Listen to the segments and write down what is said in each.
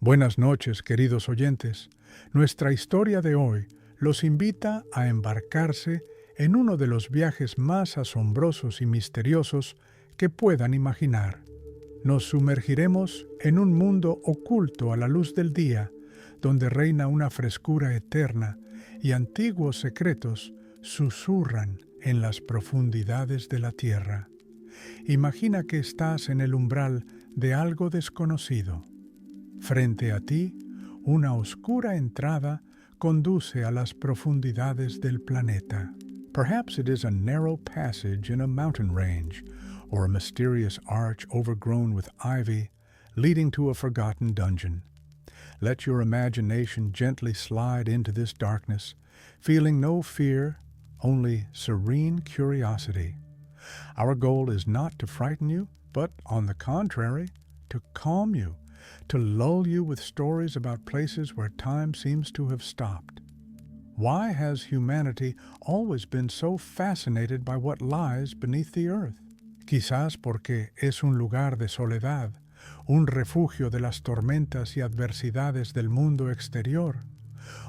Buenas noches, queridos oyentes. Nuestra historia de hoy los invita a embarcarse en uno de los viajes más asombrosos y misteriosos que puedan imaginar. Nos sumergiremos en un mundo oculto a la luz del día, donde reina una frescura eterna y antiguos secretos susurran en las profundidades de la tierra. Imagina que estás en el umbral de algo desconocido. Frente a ti, una oscura entrada conduce a las profundidades del planeta. Perhaps it is a narrow passage in a mountain range, or a mysterious arch overgrown with ivy, leading to a forgotten dungeon. Let your imagination gently slide into this darkness, feeling no fear, only serene curiosity. Our goal is not to frighten you, but, on the contrary, to calm you, to lull you with stories about places where time seems to have stopped. Why has humanity always been so fascinated by what lies beneath the earth? Quizás porque es un lugar de soledad, un refugio de las tormentas y adversidades del mundo exterior.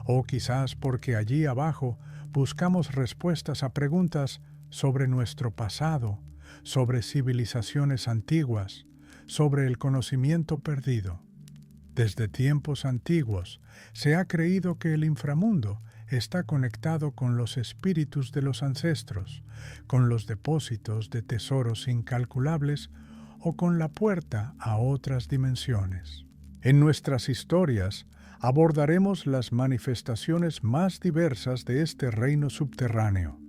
O quizás porque allí abajo buscamos respuestas a preguntas sobre nuestro pasado, sobre civilizaciones antiguas, sobre el conocimiento perdido. Desde tiempos antiguos se ha creído que el inframundo está conectado con los espíritus de los ancestros, con los depósitos de tesoros incalculables o con la puerta a otras dimensiones. En nuestras historias abordaremos las manifestaciones más diversas de este reino subterráneo.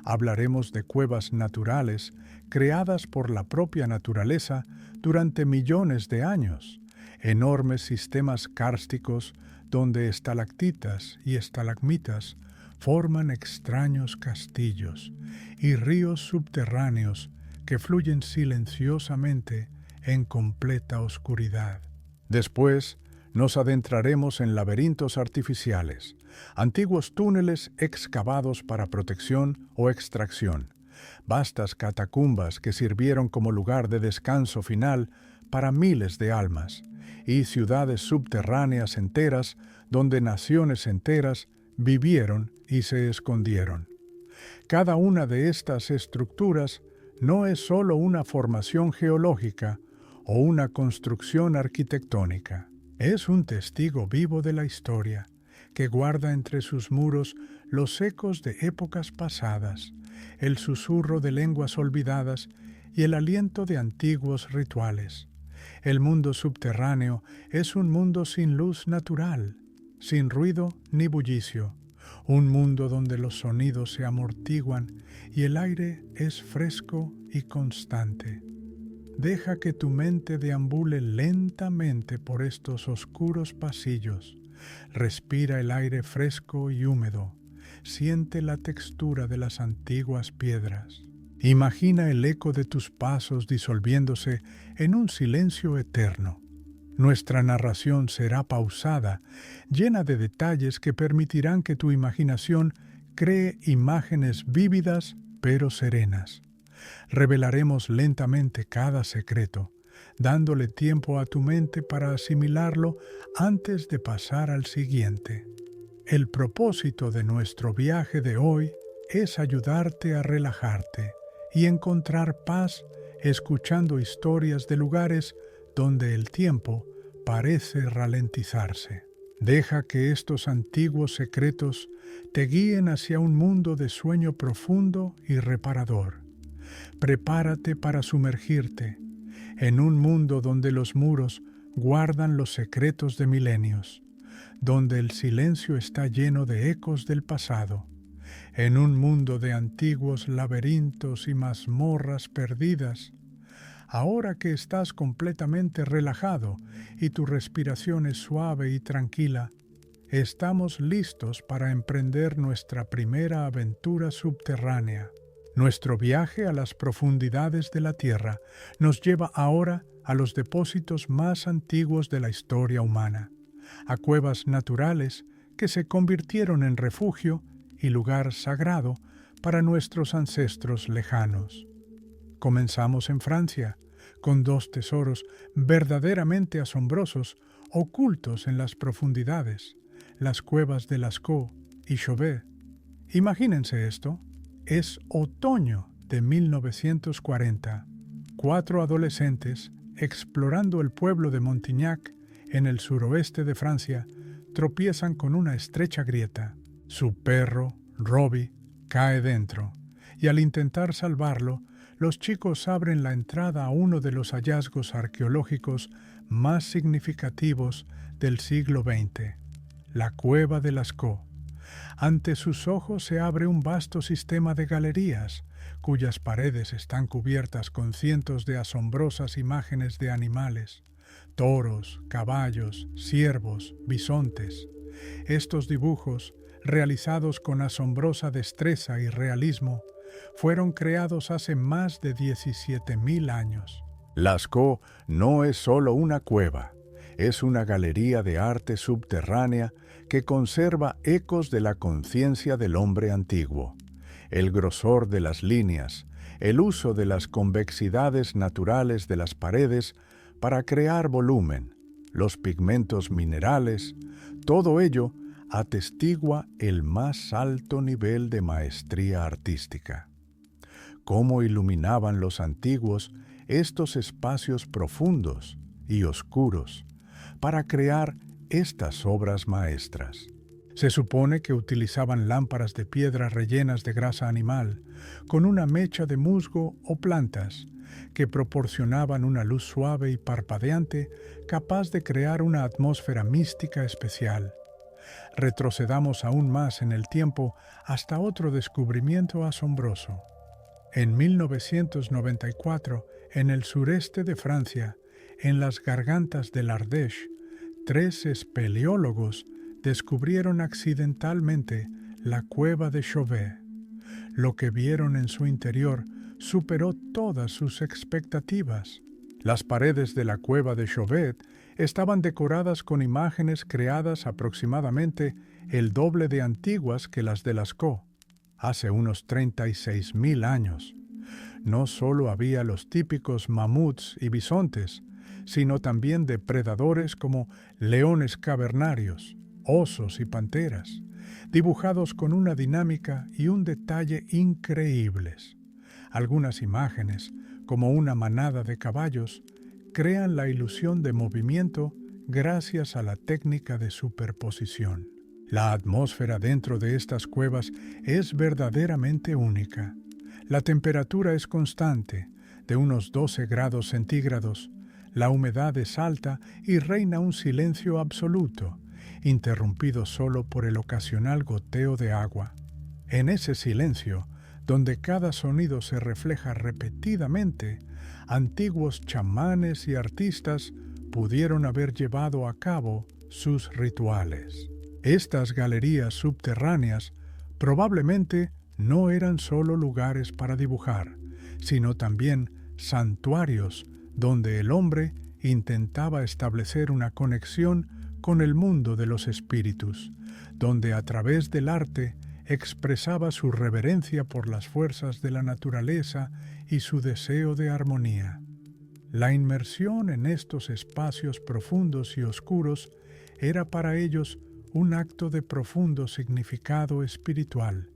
Hablaremos de cuevas naturales creadas por la propia naturaleza durante millones de años, enormes sistemas kársticos donde estalactitas y estalagmitas forman extraños castillos y ríos subterráneos que fluyen silenciosamente en completa oscuridad. Después, nos adentraremos en laberintos artificiales, antiguos túneles excavados para protección o extracción, vastas catacumbas que sirvieron como lugar de descanso final para miles de almas, y ciudades subterráneas enteras donde naciones enteras vivieron y se escondieron. Cada una de estas estructuras no es solo una formación geológica o una construcción arquitectónica. Es un testigo vivo de la historia, que guarda entre sus muros los ecos de épocas pasadas, el susurro de lenguas olvidadas y el aliento de antiguos rituales. El mundo subterráneo es un mundo sin luz natural, sin ruido ni bullicio, un mundo donde los sonidos se amortiguan y el aire es fresco y constante. Deja que tu mente deambule lentamente por estos oscuros pasillos. Respira el aire fresco y húmedo. Siente la textura de las antiguas piedras. Imagina el eco de tus pasos disolviéndose en un silencio eterno. Nuestra narración será pausada, llena de detalles que permitirán que tu imaginación cree imágenes vívidas pero serenas. Revelaremos lentamente cada secreto, dándole tiempo a tu mente para asimilarlo antes de pasar al siguiente. El propósito de nuestro viaje de hoy es ayudarte a relajarte y encontrar paz escuchando historias de lugares donde el tiempo parece ralentizarse. Deja que estos antiguos secretos te guíen hacia un mundo de sueño profundo y reparador. Prepárate para sumergirte en un mundo donde los muros guardan los secretos de milenios, donde el silencio está lleno de ecos del pasado, en un mundo de antiguos laberintos y mazmorras perdidas. Ahora que estás completamente relajado y tu respiración es suave y tranquila, estamos listos para emprender nuestra primera aventura subterránea. Nuestro viaje a las profundidades de la Tierra nos lleva ahora a los depósitos más antiguos de la historia humana, a cuevas naturales que se convirtieron en refugio y lugar sagrado para nuestros ancestros lejanos. Comenzamos en Francia, con dos tesoros verdaderamente asombrosos ocultos en las profundidades, las cuevas de Lascaux y Chauvet. Imagínense esto, es otoño de 1940. 4 adolescentes, explorando el pueblo de Montignac, en el suroeste de Francia, tropiezan con una estrecha grieta. Su perro, Robbie, cae dentro, y al intentar salvarlo, los chicos abren la entrada a uno de los hallazgos arqueológicos más significativos del siglo XX, la Cueva de Lascaux. Ante sus ojos se abre un vasto sistema de galerías, cuyas paredes están cubiertas con cientos de asombrosas imágenes de animales, toros, caballos, ciervos, bisontes. Estos dibujos, realizados con asombrosa destreza y realismo, fueron creados hace más de 17.000 años. Lascaux no es solo una cueva, es una galería de arte subterránea que conserva ecos de la conciencia del hombre antiguo. El grosor de las líneas, el uso de las convexidades naturales de las paredes para crear volumen, los pigmentos minerales, todo ello atestigua el más alto nivel de maestría artística. Cómo iluminaban los antiguos estos espacios profundos y oscuros para crear estas obras maestras. Se supone que utilizaban lámparas de piedra rellenas de grasa animal, con una mecha de musgo o plantas, que proporcionaban una luz suave y parpadeante capaz de crear una atmósfera mística especial. Retrocedamos aún más en el tiempo hasta otro descubrimiento asombroso. En 1994, en el sureste de Francia, en las gargantas del Ardèche, 3 espeleólogos descubrieron accidentalmente la cueva de Chauvet. Lo que vieron en su interior superó todas sus expectativas. Las paredes de la cueva de Chauvet estaban decoradas con imágenes creadas aproximadamente el doble de antiguas que las de Lascaux, hace unos 36.000 años. No solo había los típicos mamuts y bisontes, sino también depredadores como leones cavernarios, osos y panteras, dibujados con una dinámica y un detalle increíbles. Algunas imágenes, como una manada de caballos, crean la ilusión de movimiento gracias a la técnica de superposición. La atmósfera dentro de estas cuevas es verdaderamente única. La temperatura es constante, de unos 12 grados centígrados. La humedad es alta y reina un silencio absoluto, interrumpido solo por el ocasional goteo de agua. En ese silencio, donde cada sonido se refleja repetidamente, antiguos chamanes y artistas pudieron haber llevado a cabo sus rituales. Estas galerías subterráneas probablemente no eran solo lugares para dibujar, sino también santuarios donde el hombre intentaba establecer una conexión con el mundo de los espíritus, donde a través del arte expresaba su reverencia por las fuerzas de la naturaleza y su deseo de armonía. La inmersión en estos espacios profundos y oscuros era para ellos un acto de profundo significado espiritual,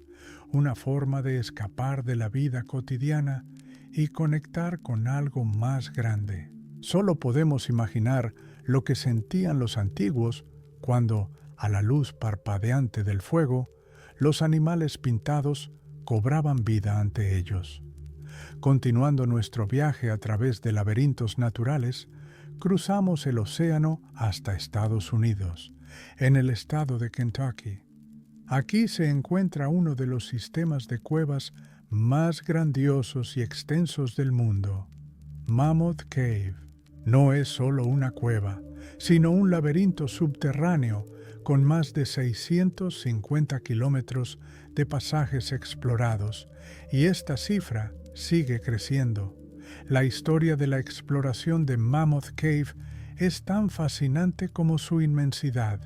una forma de escapar de la vida cotidiana y conectar con algo más grande. Solo podemos imaginar lo que sentían los antiguos cuando, a la luz parpadeante del fuego, los animales pintados cobraban vida ante ellos. Continuando nuestro viaje a través de laberintos naturales, cruzamos el océano hasta Estados Unidos, en el estado de Kentucky. Aquí se encuentra uno de los sistemas de cuevas más grandiosos y extensos del mundo, Mammoth Cave. No es solo una cueva, sino un laberinto subterráneo con más de 650 kilómetros de pasajes explorados, y esta cifra sigue creciendo. La historia de la exploración de Mammoth Cave es tan fascinante como su inmensidad.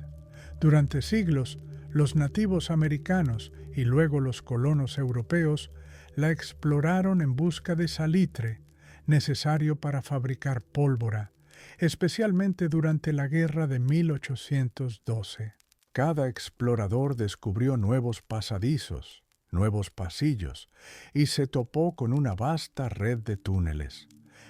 Durante siglos, los nativos americanos y luego los colonos europeos la exploraron en busca de salitre, necesario para fabricar pólvora, especialmente durante la Guerra de 1812. Cada explorador descubrió nuevos pasadizos, nuevos pasillos, y se topó con una vasta red de túneles.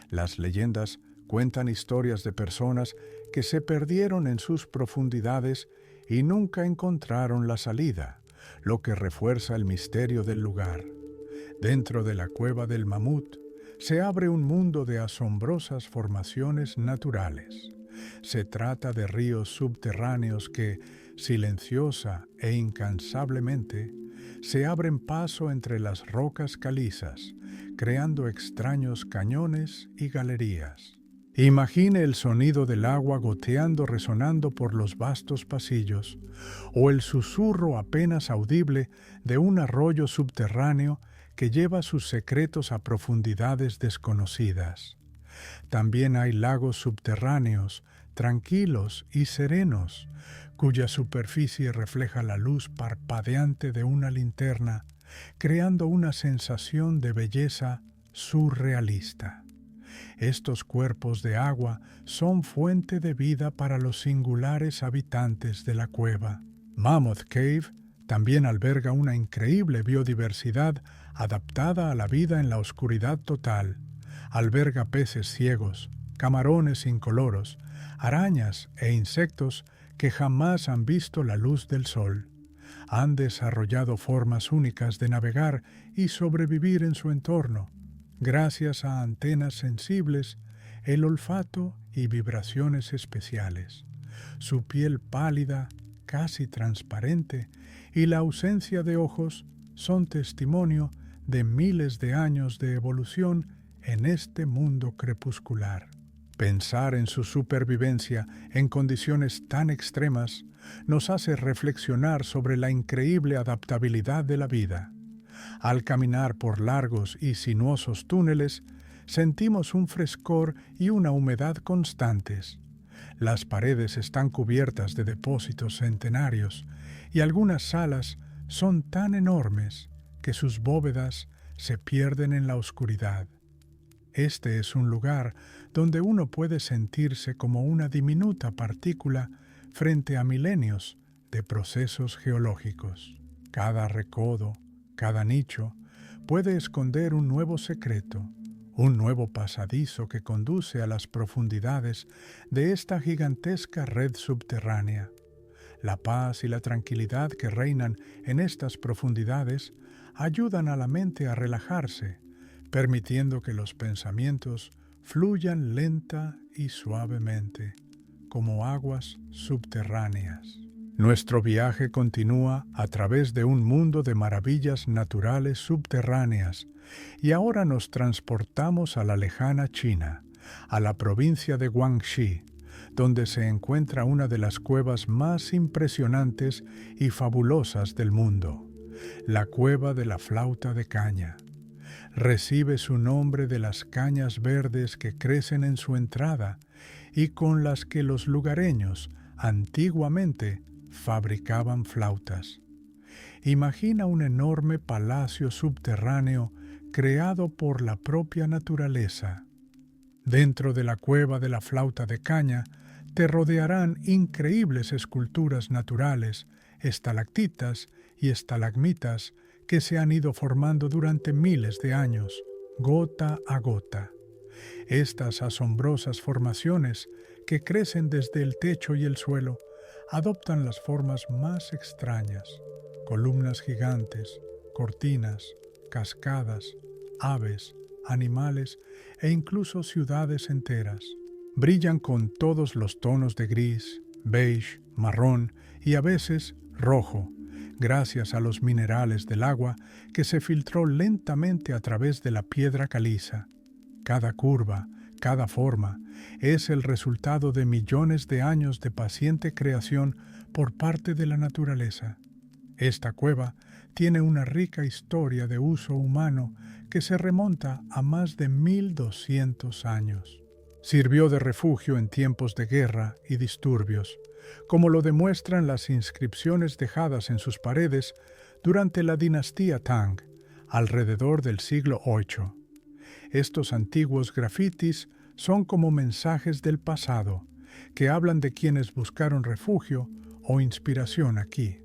Las leyendas cuentan historias de personas que se perdieron en sus profundidades y nunca encontraron la salida, lo que refuerza el misterio del lugar. Dentro de la cueva del Mamut se abre un mundo de asombrosas formaciones naturales. Se trata de ríos subterráneos que, silenciosa e incansablemente, se abren paso entre las rocas calizas, creando extraños cañones y galerías. Imagine el sonido del agua goteando resonando por los vastos pasillos, o el susurro apenas audible de un arroyo subterráneo que lleva sus secretos a profundidades desconocidas. También hay lagos subterráneos, tranquilos y serenos, cuya superficie refleja la luz parpadeante de una linterna, creando una sensación de belleza surrealista. Estos cuerpos de agua son fuente de vida para los singulares habitantes de la cueva. Mammoth Cave también alberga una increíble biodiversidad adaptada a la vida en la oscuridad total. Alberga peces ciegos, camarones incoloros, arañas e insectos que jamás han visto la luz del sol. Han desarrollado formas únicas de navegar y sobrevivir en su entorno, gracias a antenas sensibles, el olfato y vibraciones especiales. Su piel pálida, casi transparente, y la ausencia de ojos son testimonio de miles de años de evolución en este mundo crepuscular. Pensar en su supervivencia en condiciones tan extremas nos hace reflexionar sobre la increíble adaptabilidad de la vida. Al caminar por largos y sinuosos túneles, sentimos un frescor y una humedad constantes. Las paredes están cubiertas de depósitos centenarios y algunas salas son tan enormes que sus bóvedas se pierden en la oscuridad. Este es un lugar donde uno puede sentirse como una diminuta partícula frente a milenios de procesos geológicos. Cada recodo, cada nicho, puede esconder un nuevo secreto, un nuevo pasadizo que conduce a las profundidades de esta gigantesca red subterránea. La paz y la tranquilidad que reinan en estas profundidades ayudan a la mente a relajarse, permitiendo que los pensamientos fluyan lenta y suavemente, como aguas subterráneas. Nuestro viaje continúa a través de un mundo de maravillas naturales subterráneas y ahora nos transportamos a la lejana China, a la provincia de Guangxi, donde se encuentra una de las cuevas más impresionantes y fabulosas del mundo, la Cueva de la Flauta de Caña. Recibe su nombre de las cañas verdes que crecen en su entrada y con las que los lugareños antiguamente fabricaban flautas. Imagina un enorme palacio subterráneo creado por la propia naturaleza. Dentro de la Cueva de la Flauta de Caña te rodearán increíbles esculturas naturales, estalactitas y estalagmitas que se han ido formando durante miles de años, gota a gota. Estas asombrosas formaciones, que crecen desde el techo y el suelo, adoptan las formas más extrañas: columnas gigantes, cortinas, cascadas, aves, animales e incluso ciudades enteras. Brillan con todos los tonos de gris, beige, marrón y a veces rojo, gracias a los minerales del agua que se filtró lentamente a través de la piedra caliza. Cada curva, cada forma, es el resultado de millones de años de paciente creación por parte de la naturaleza. Esta cueva tiene una rica historia de uso humano que se remonta a más de 1200 años. Sirvió de refugio en tiempos de guerra y disturbios, como lo demuestran las inscripciones dejadas en sus paredes durante la dinastía Tang, alrededor del siglo VIII. Estos antiguos grafitis son como mensajes del pasado que hablan de quienes buscaron refugio o inspiración aquí.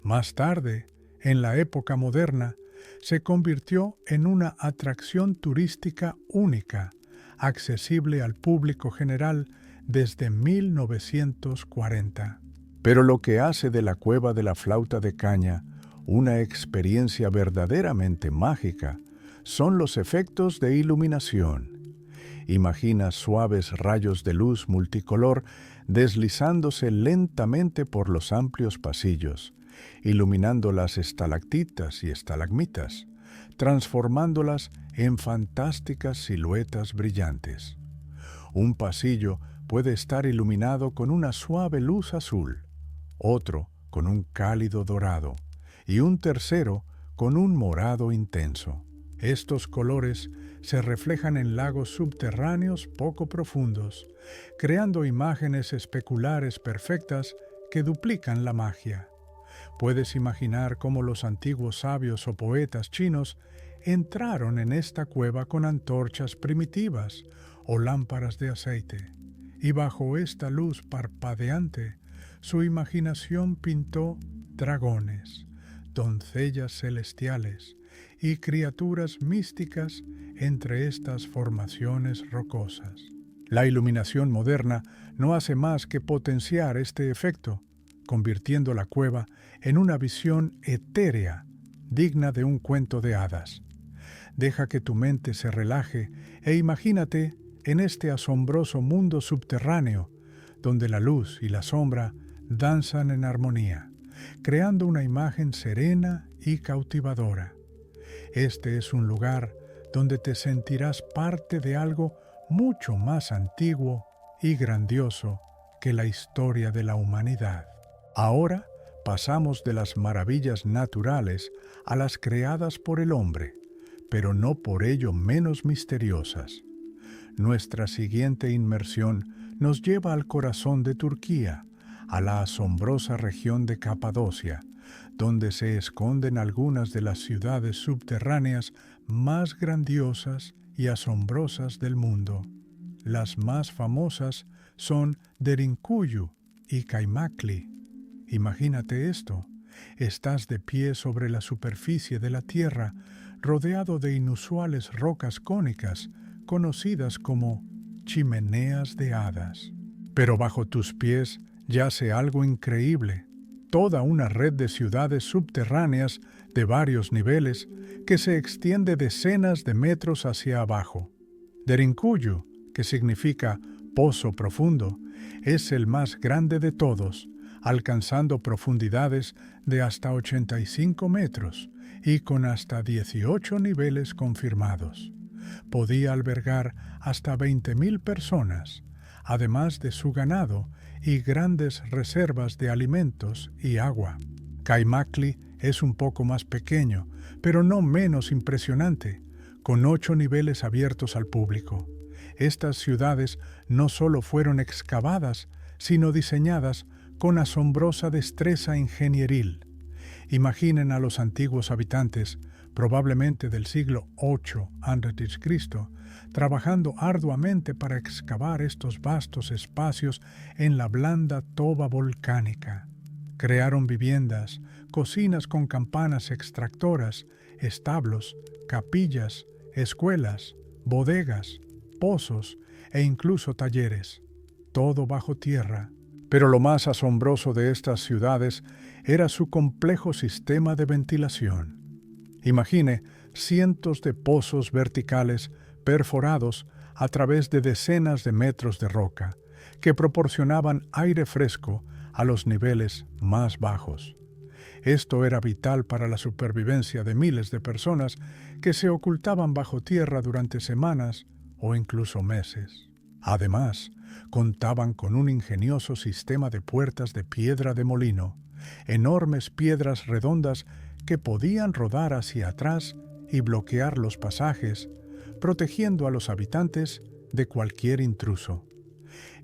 Más tarde, en la época moderna, se convirtió en una atracción turística única, accesible al público general desde 1940. Pero lo que hace de la Cueva de la Flauta de Caña una experiencia verdaderamente mágica son los efectos de iluminación. Imagina suaves rayos de luz multicolor deslizándose lentamente por los amplios pasillos, iluminando las estalactitas y estalagmitas, transformándolas en fantásticas siluetas brillantes. Un pasillo puede estar iluminado con una suave luz azul, otro con un cálido dorado y un tercero con un morado intenso. Estos colores se reflejan en lagos subterráneos poco profundos, creando imágenes especulares perfectas que duplican la magia. Puedes imaginar cómo los antiguos sabios o poetas chinos entraron en esta cueva con antorchas primitivas o lámparas de aceite, y bajo esta luz parpadeante, su imaginación pintó dragones, doncellas celestiales y criaturas místicas entre estas formaciones rocosas. La iluminación moderna no hace más que potenciar este efecto, convirtiendo la cueva en una visión etérea, digna de un cuento de hadas. Deja que tu mente se relaje e imagínate en este asombroso mundo subterráneo, donde la luz y la sombra danzan en armonía, creando una imagen serena y cautivadora. Este es un lugar donde te sentirás parte de algo mucho más antiguo y grandioso que la historia de la humanidad. Ahora pasamos de las maravillas naturales a las creadas por el hombre, pero no por ello menos misteriosas. Nuestra siguiente inmersión nos lleva al corazón de Turquía, a la asombrosa región de Capadocia, donde se esconden algunas de las ciudades subterráneas más grandiosas y asombrosas del mundo. Las más famosas son Derinkuyu y Kaymakli. Imagínate esto: estás de pie sobre la superficie de la tierra, rodeado de inusuales rocas cónicas, conocidas como chimeneas de hadas. Pero bajo tus pies yace algo increíble: toda una red de ciudades subterráneas de varios niveles que se extiende decenas de metros hacia abajo. Derinkuyu, que significa pozo profundo, es el más grande de todos, alcanzando profundidades de hasta 85 metros y con hasta 18 niveles confirmados. Podía albergar hasta 20,000 personas, además de su ganado y grandes reservas de alimentos y agua. Kaymakli es un poco más pequeño, pero no menos impresionante, con 8 niveles abiertos al público. Estas ciudades no solo fueron excavadas, sino diseñadas con asombrosa destreza ingenieril. Imaginen a los antiguos habitantes, probablemente del siglo VIII a.C., trabajando arduamente para excavar estos vastos espacios en la blanda toba volcánica. Crearon viviendas, cocinas con campanas extractoras, establos, capillas, escuelas, bodegas, pozos e incluso talleres, todo bajo tierra. Pero lo más asombroso de estas ciudades era su complejo sistema de ventilación. Imagine cientos de pozos verticales perforados a través de decenas de metros de roca, que proporcionaban aire fresco a los niveles más bajos. Esto era vital para la supervivencia de miles de personas que se ocultaban bajo tierra durante semanas o incluso meses. Además, contaban con un ingenioso sistema de puertas de piedra de molino, enormes piedras redondas que podían rodar hacia atrás y bloquear los pasajes, protegiendo a los habitantes de cualquier intruso.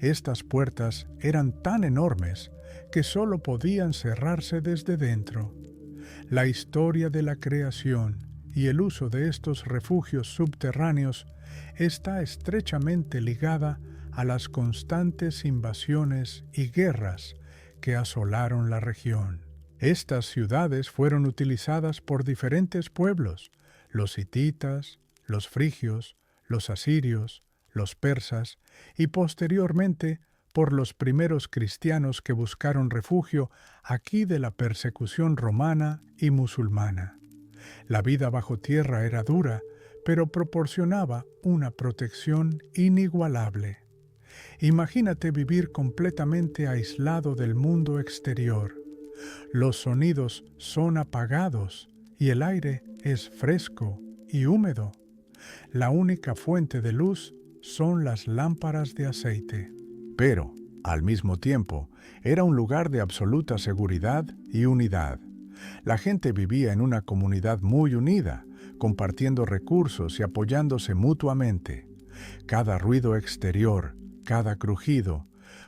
Estas puertas eran tan enormes que solo podían cerrarse desde dentro. La historia de la creación y el uso de estos refugios subterráneos está estrechamente ligada a las constantes invasiones y guerras que asolaron la región. Estas ciudades fueron utilizadas por diferentes pueblos: los hititas, los frigios, los asirios, los persas y posteriormente por los primeros cristianos que buscaron refugio aquí de la persecución romana y musulmana. La vida bajo tierra era dura, pero proporcionaba una protección inigualable. Imagínate vivir completamente aislado del mundo exterior. Los sonidos son apagados y el aire es fresco y húmedo. La única fuente de luz son las lámparas de aceite. Pero, al mismo tiempo, era un lugar de absoluta seguridad y unidad. La gente vivía en una comunidad muy unida, compartiendo recursos y apoyándose mutuamente. Cada ruido exterior, cada crujido,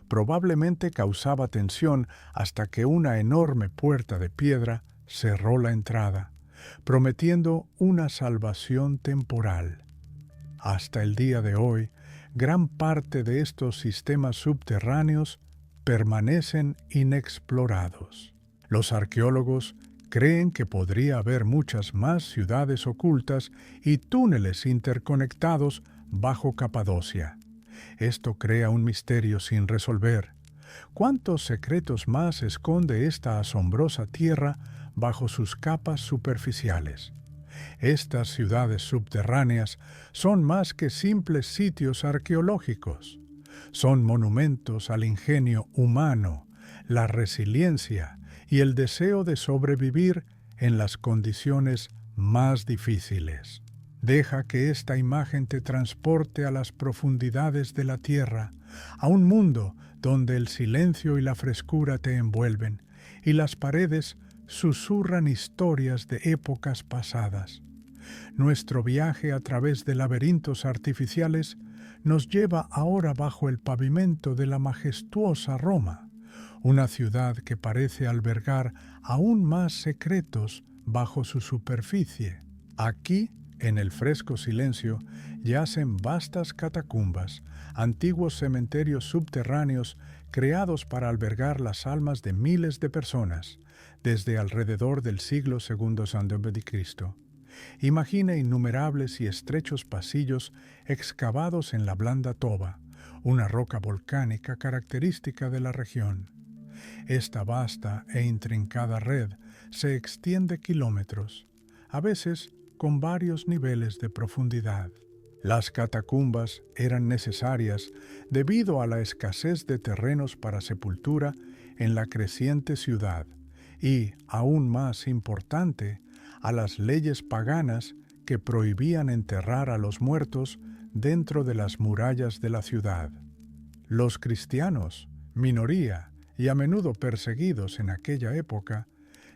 probablemente causaba tensión hasta que una enorme puerta de piedra cerró la entrada, prometiendo una salvación temporal. Hasta el día de hoy, gran parte de estos sistemas subterráneos permanecen inexplorados. Los arqueólogos creen que podría haber muchas más ciudades ocultas y túneles interconectados bajo Capadocia. Esto crea un misterio sin resolver. ¿Cuántos secretos más esconde esta asombrosa tierra bajo sus capas superficiales? Estas ciudades subterráneas son más que simples sitios arqueológicos. Son monumentos al ingenio humano, la resiliencia y el deseo de sobrevivir en las condiciones más difíciles. Deja que esta imagen te transporte a las profundidades de la tierra, a un mundo donde el silencio y la frescura te envuelven, y las paredes susurran historias de épocas pasadas. Nuestro viaje a través de laberintos artificiales nos lleva ahora bajo el pavimento de la majestuosa Roma, una ciudad que parece albergar aún más secretos bajo su superficie. Aquí, en el fresco silencio, yacen vastas catacumbas, antiguos cementerios subterráneos creados para albergar las almas de miles de personas, desde alrededor del siglo II a.C. Imagina innumerables y estrechos pasillos excavados en la blanda toba, una roca volcánica característica de la región. Esta vasta e intrincada red se extiende kilómetros, a veces con varios niveles de profundidad. Las catacumbas eran necesarias debido a la escasez de terrenos para sepultura en la creciente ciudad y, aún más importante, a las leyes paganas que prohibían enterrar a los muertos dentro de las murallas de la ciudad. Los cristianos, minoría y a menudo perseguidos en aquella época,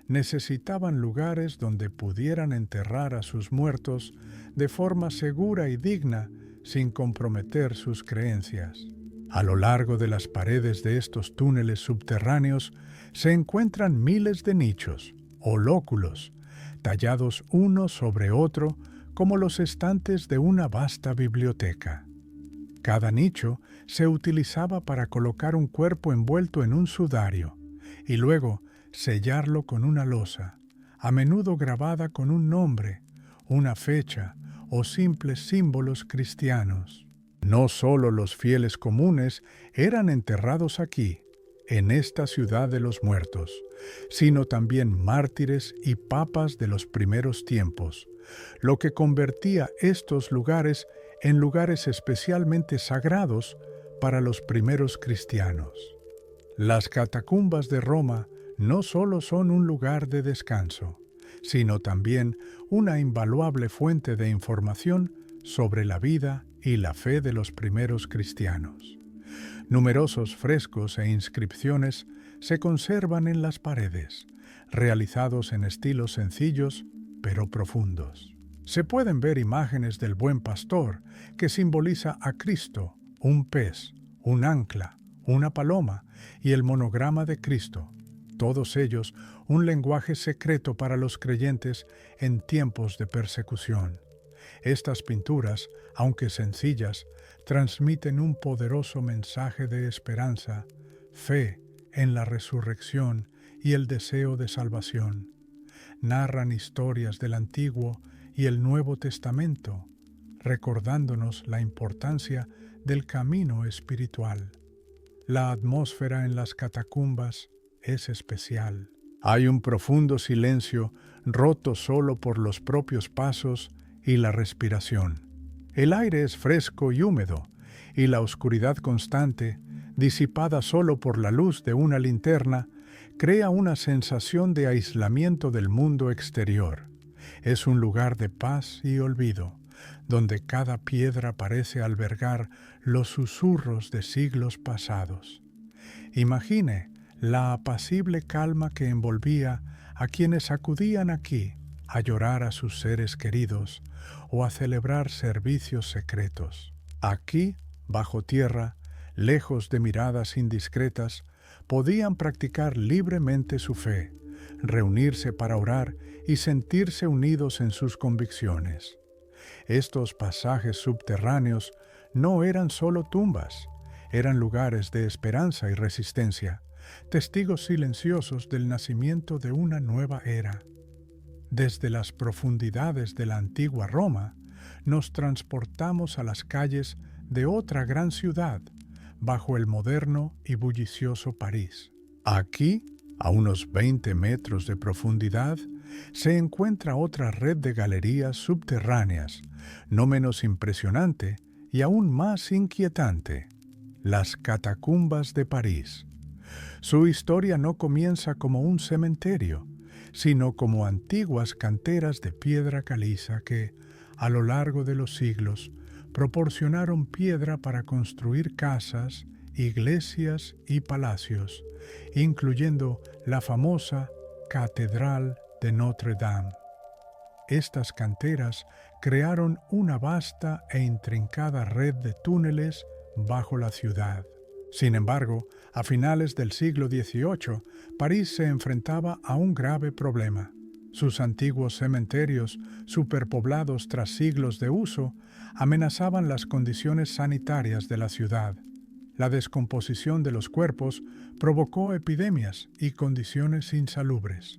necesitaban lugares donde pudieran enterrar a sus muertos de forma segura y digna sin comprometer sus creencias. A lo largo de las paredes de estos túneles subterráneos se encuentran miles de nichos, o lóculos, tallados uno sobre otro como los estantes de una vasta biblioteca. Cada nicho se utilizaba para colocar un cuerpo envuelto en un sudario y luego sellarlo con una losa, a menudo grabada con un nombre, una fecha o simples símbolos cristianos. No solo los fieles comunes eran enterrados aquí, en esta ciudad de los muertos, sino también mártires y papas de los primeros tiempos, lo que convertía estos lugares en lugares especialmente sagrados para los primeros cristianos. Las catacumbas de Roma no solo son un lugar de descanso, sino también una invaluable fuente de información sobre la vida y la fe de los primeros cristianos. Numerosos frescos e inscripciones se conservan en las paredes, realizados en estilos sencillos pero profundos. Se pueden ver imágenes del Buen Pastor, que simboliza a Cristo, un pez, un ancla, una paloma y el monograma de Cristo, todos ellos un lenguaje secreto para los creyentes en tiempos de persecución. Estas pinturas, aunque sencillas, transmiten un poderoso mensaje de esperanza, fe en la resurrección y el deseo de salvación. Narran historias del Antiguo y el Nuevo Testamento, recordándonos la importancia del camino espiritual. La atmósfera en las catacumbas es especial. Hay un profundo silencio roto solo por los propios pasos y la respiración. El aire es fresco y húmedo, y la oscuridad constante, disipada solo por la luz de una linterna, crea una sensación de aislamiento del mundo exterior. Es un lugar de paz y olvido, donde cada piedra parece albergar los susurros de siglos pasados. Imagine la apacible calma que envolvía a quienes acudían aquí a llorar a sus seres queridos o a celebrar servicios secretos. Aquí, bajo tierra, lejos de miradas indiscretas, podían practicar libremente su fe, reunirse para orar y sentirse unidos en sus convicciones. Estos pasajes subterráneos no eran solo tumbas, eran lugares de esperanza y resistencia, testigos silenciosos del nacimiento de una nueva era. Desde las profundidades de la antigua Roma, nos transportamos a las calles de otra gran ciudad, bajo el moderno y bullicioso París. Aquí, a unos 20 metros de profundidad, se encuentra otra red de galerías subterráneas, no menos impresionante y aún más inquietante: las catacumbas de París. Su historia no comienza como un cementerio, sino como antiguas canteras de piedra caliza que, a lo largo de los siglos, proporcionaron piedra para construir casas, iglesias y palacios, incluyendo la famosa Catedral de Notre Dame. Estas canteras crearon una vasta e intrincada red de túneles bajo la ciudad. Sin embargo, a finales del siglo XVIII, París se enfrentaba a un grave problema. Sus antiguos cementerios, superpoblados tras siglos de uso, amenazaban las condiciones sanitarias de la ciudad. La descomposición de los cuerpos provocó epidemias y condiciones insalubres.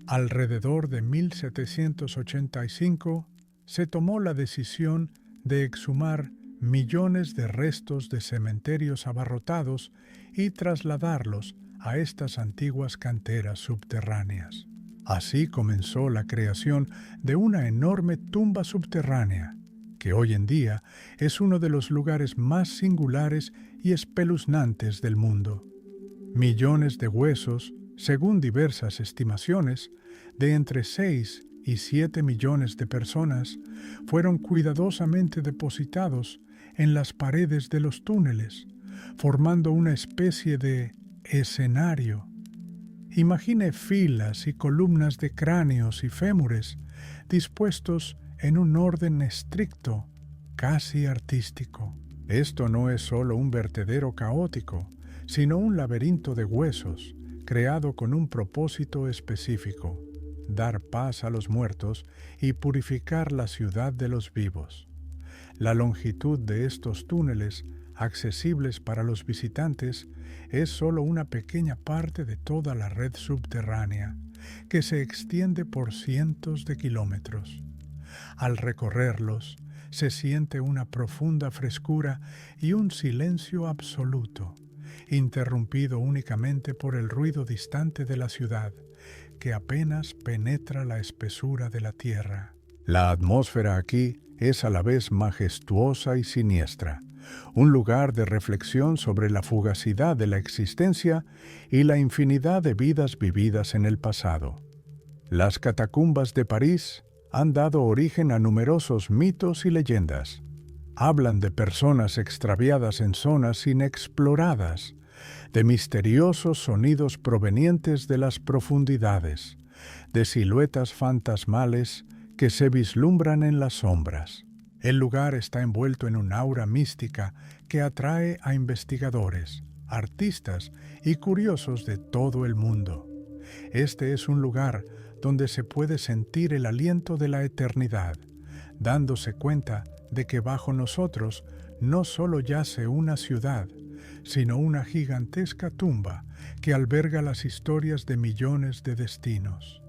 Alrededor de 1785 se tomó la decisión de exhumar millones de restos de cementerios abarrotados y trasladarlos a estas antiguas canteras subterráneas. Así comenzó la creación de una enorme tumba subterránea, que hoy en día es uno de los lugares más singulares y espeluznantes del mundo. Millones de huesos, según diversas estimaciones, de entre 6 y 7 millones de personas, fueron cuidadosamente depositados en las paredes de los túneles, formando una especie de escenario. Imagine filas y columnas de cráneos y fémures dispuestos en un orden estricto, casi artístico. Esto no es solo un vertedero caótico, sino un laberinto de huesos, creado con un propósito específico: dar paz a los muertos y purificar la ciudad de los vivos. La longitud de estos túneles, accesibles para los visitantes, es solo una pequeña parte de toda la red subterránea, que se extiende por cientos de kilómetros. Al recorrerlos, se siente una profunda frescura y un silencio absoluto, interrumpido únicamente por el ruido distante de la ciudad, que apenas penetra la espesura de la tierra. La atmósfera aquí es a la vez majestuosa y siniestra, un lugar de reflexión sobre la fugacidad de la existencia y la infinidad de vidas vividas en el pasado. Las catacumbas de París han dado origen a numerosos mitos y leyendas. Hablan de personas extraviadas en zonas inexploradas, de misteriosos sonidos provenientes de las profundidades, de siluetas fantasmales que se vislumbran en las sombras. El lugar está envuelto en un aura mística que atrae a investigadores, artistas y curiosos de todo el mundo. Este es un lugar donde se puede sentir el aliento de la eternidad, dándose cuenta de que bajo nosotros no solo yace una ciudad, sino una gigantesca tumba que alberga las historias de millones de destinos.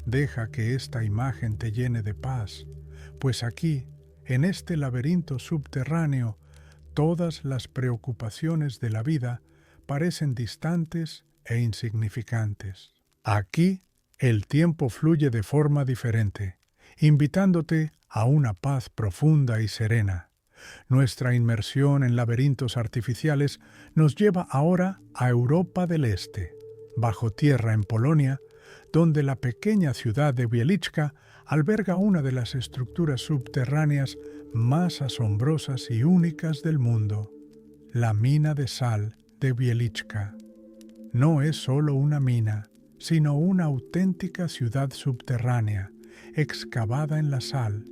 Deja que esta imagen te llene de paz, pues aquí, en este laberinto subterráneo, todas las preocupaciones de la vida parecen distantes e insignificantes. Aquí, el tiempo fluye de forma diferente, invitándote a una paz profunda y serena. Nuestra inmersión en laberintos artificiales nos lleva ahora a Europa del Este, bajo tierra en Polonia, donde la pequeña ciudad de Wieliczka alberga una de las estructuras subterráneas más asombrosas y únicas del mundo, la mina de sal de Wieliczka. No es solo una mina, sino una auténtica ciudad subterránea, excavada en la sal,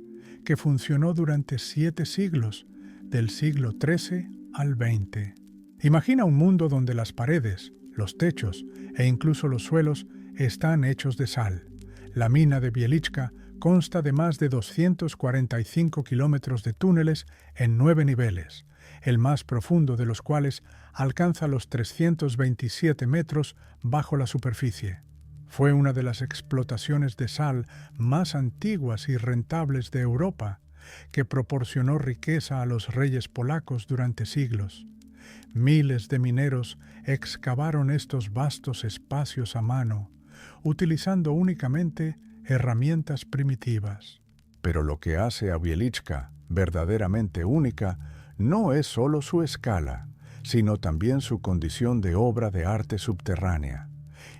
que funcionó durante 7 siglos, del siglo XIII al XX. Imagina un mundo donde las paredes, los techos e incluso los suelos están hechos de sal. La mina de Wieliczka consta de más de 245 kilómetros de túneles en 9 niveles, el más profundo de los cuales alcanza los 327 metros bajo la superficie. Fue una de las explotaciones de sal más antiguas y rentables de Europa, que proporcionó riqueza a los reyes polacos durante siglos. Miles de mineros excavaron estos vastos espacios a mano, utilizando únicamente herramientas primitivas. Pero lo que hace a Wieliczka verdaderamente única no es solo su escala, sino también su condición de obra de arte subterránea.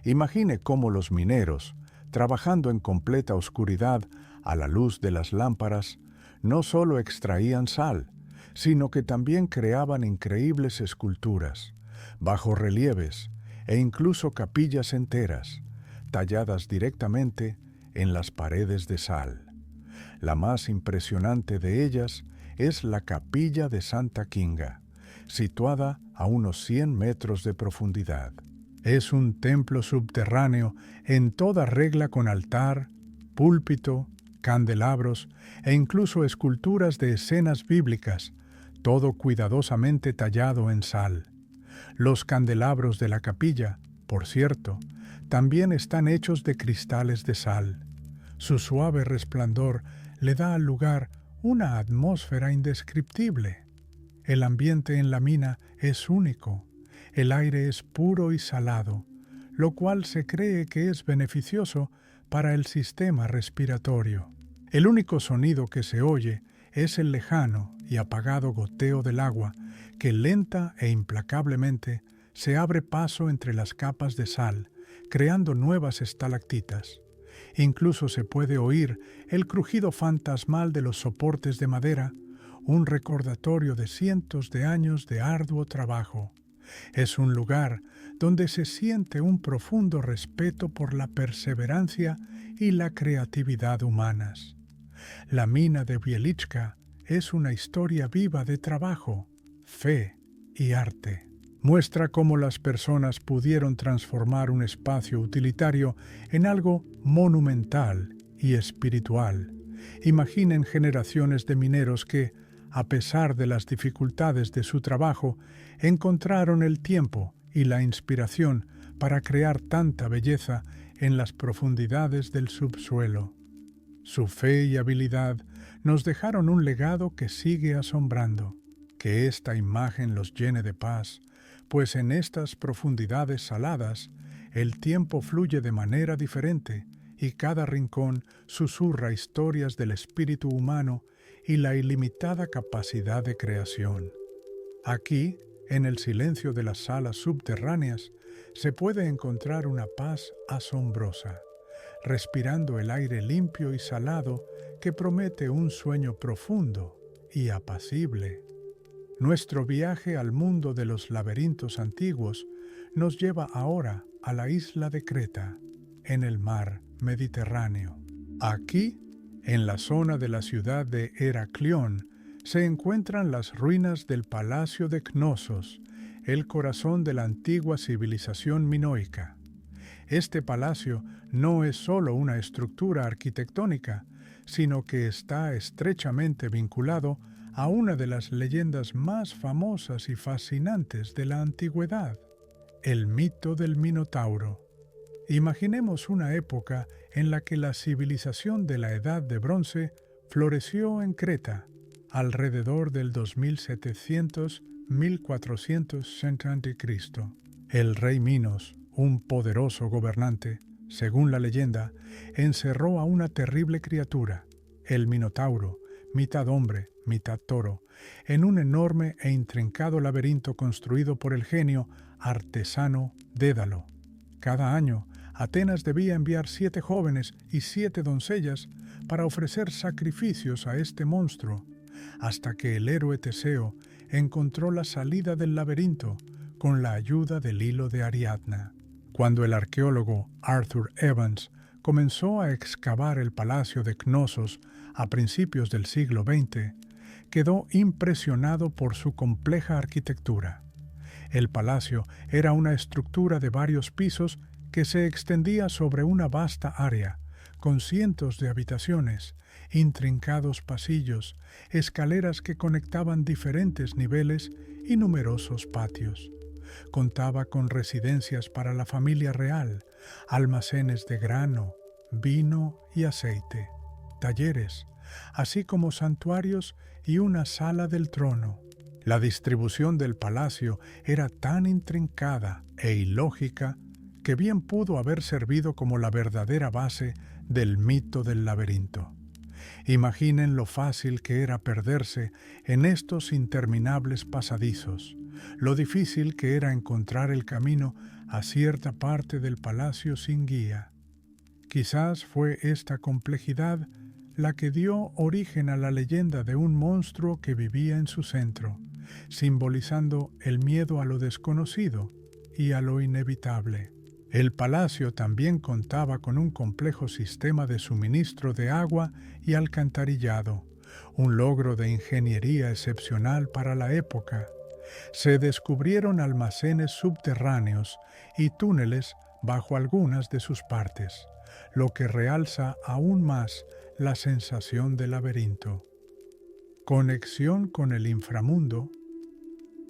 Imagine cómo los mineros, trabajando en completa oscuridad a la luz de las lámparas, no solo extraían sal, sino que también creaban increíbles esculturas, bajorrelieves e incluso capillas enteras, talladas directamente en las paredes de sal. La más impresionante de ellas es la Capilla de Santa Kinga, situada a unos 100 metros de profundidad. Es un templo subterráneo en toda regla con altar, púlpito, candelabros e incluso esculturas de escenas bíblicas, todo cuidadosamente tallado en sal. Los candelabros de la capilla, por cierto, también están hechos de cristales de sal. Su suave resplandor le da al lugar una atmósfera indescriptible. El ambiente en la mina es único. El aire es puro y salado, lo cual se cree que es beneficioso para el sistema respiratorio. El único sonido que se oye es el lejano y apagado goteo del agua que lenta e implacablemente se abre paso entre las capas de sal, creando nuevas estalactitas. Incluso se puede oír el crujido fantasmal de los soportes de madera, un recordatorio de cientos de años de arduo trabajo. Es un lugar donde se siente un profundo respeto por la perseverancia y la creatividad humanas. La mina de Wieliczka es una historia viva de trabajo, fe y arte. Muestra cómo las personas pudieron transformar un espacio utilitario en algo monumental y espiritual. Imaginen generaciones de mineros que, a pesar de las dificultades de su trabajo, encontraron el tiempo y la inspiración para crear tanta belleza en las profundidades del subsuelo. Su fe y habilidad nos dejaron un legado que sigue asombrando. Que esta imagen los llene de paz, pues en estas profundidades saladas el tiempo fluye de manera diferente y cada rincón susurra historias del espíritu humano y la ilimitada capacidad de creación. Aquí, en el silencio de las salas subterráneas, se puede encontrar una paz asombrosa, respirando el aire limpio y salado que promete un sueño profundo y apacible. Nuestro viaje al mundo de los laberintos antiguos nos lleva ahora a la isla de Creta, en el mar Mediterráneo. Aquí, en la zona de la ciudad de Heraclión, se encuentran las ruinas del Palacio de Cnosos, el corazón de la antigua civilización minoica. Este palacio no es solo una estructura arquitectónica, sino que está estrechamente vinculado a una de las leyendas más famosas y fascinantes de la antigüedad, el mito del Minotauro. Imaginemos una época en la que la civilización de la Edad de Bronce floreció en Creta, alrededor del 2700-1400 a.C. El rey Minos, un poderoso gobernante, según la leyenda, encerró a una terrible criatura, el Minotauro, mitad hombre, mitad toro, en un enorme e intrincado laberinto construido por el genio artesano Dédalo. Cada año, Atenas debía enviar 7 jóvenes y 7 doncellas para ofrecer sacrificios a este monstruo, hasta que el héroe Teseo encontró la salida del laberinto con la ayuda del hilo de Ariadna. Cuando el arqueólogo Arthur Evans comenzó a excavar el palacio de Cnosos a principios del siglo XX, quedó impresionado por su compleja arquitectura. El palacio era una estructura de varios pisos que se extendía sobre una vasta área, con cientos de habitaciones, intrincados pasillos, escaleras que conectaban diferentes niveles y numerosos patios. Contaba con residencias para la familia real, almacenes de grano, vino y aceite, talleres, así como santuarios y una sala del trono. La distribución del palacio era tan intrincada e ilógica que bien pudo haber servido como la verdadera base del mito del laberinto. Imaginen lo fácil que era perderse en estos interminables pasadizos, lo difícil que era encontrar el camino a cierta parte del palacio sin guía. Quizás fue esta complejidad la que dio origen a la leyenda de un monstruo que vivía en su centro, simbolizando el miedo a lo desconocido y a lo inevitable. El palacio también contaba con un complejo sistema de suministro de agua y alcantarillado, un logro de ingeniería excepcional para la época. Se descubrieron almacenes subterráneos y túneles bajo algunas de sus partes, lo que realza aún más la sensación de laberinto. Conexión con el inframundo.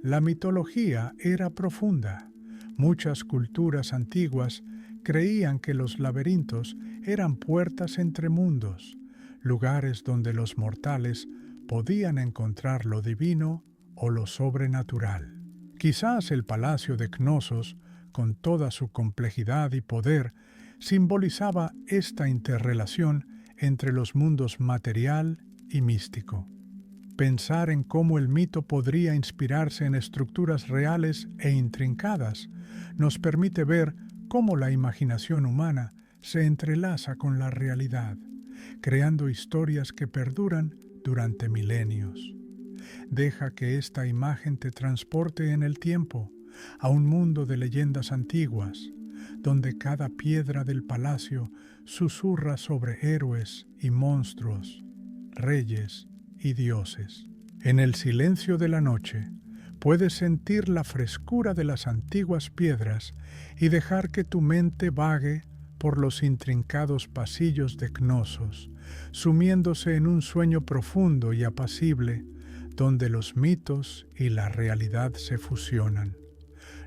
La mitología era profunda. Muchas culturas antiguas creían que los laberintos eran puertas entre mundos, lugares donde los mortales podían encontrar lo divino o lo sobrenatural. Quizás el palacio de Cnosos, con toda su complejidad y poder, simbolizaba esta interrelación entre los mundos material y místico. Pensar en cómo el mito podría inspirarse en estructuras reales e intrincadas nos permite ver cómo la imaginación humana se entrelaza con la realidad, creando historias que perduran durante milenios. Deja que esta imagen te transporte en el tiempo, a un mundo de leyendas antiguas, donde cada piedra del palacio susurra sobre héroes y monstruos, reyes y dioses. En el silencio de la noche, puedes sentir la frescura de las antiguas piedras y dejar que tu mente vague por los intrincados pasillos de Cnosos, sumiéndose en un sueño profundo y apacible, donde los mitos y la realidad se fusionan.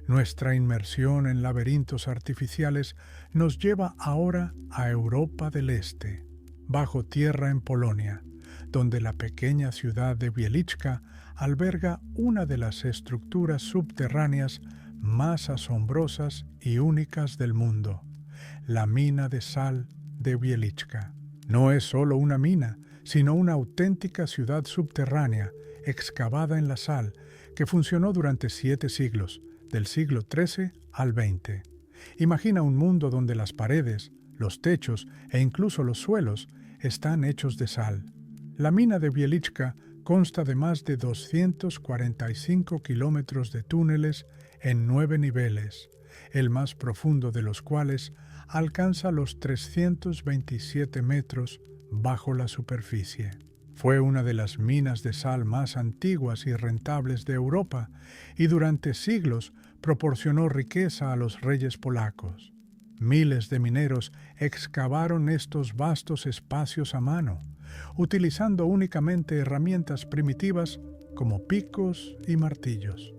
Nuestra inmersión en laberintos artificiales nos lleva ahora a Europa del Este, bajo tierra en Polonia, donde la pequeña ciudad de Wieliczka alberga una de las estructuras subterráneas más asombrosas y únicas del mundo, la mina de sal de Wieliczka. No es solo una mina, sino una auténtica ciudad subterránea, excavada en la sal, que funcionó durante 7 siglos, del siglo XIII al XX. Imagina un mundo donde las paredes, los techos e incluso los suelos están hechos de sal. La mina de Wieliczka consta de más de 245 kilómetros de túneles en 9 niveles, el más profundo de los cuales alcanza los 327 metros bajo la superficie. Fue una de las minas de sal más antiguas y rentables de Europa y durante siglos proporcionó riqueza a los reyes polacos. Miles de mineros excavaron estos vastos espacios a mano, utilizando únicamente herramientas primitivas como picos y martillos.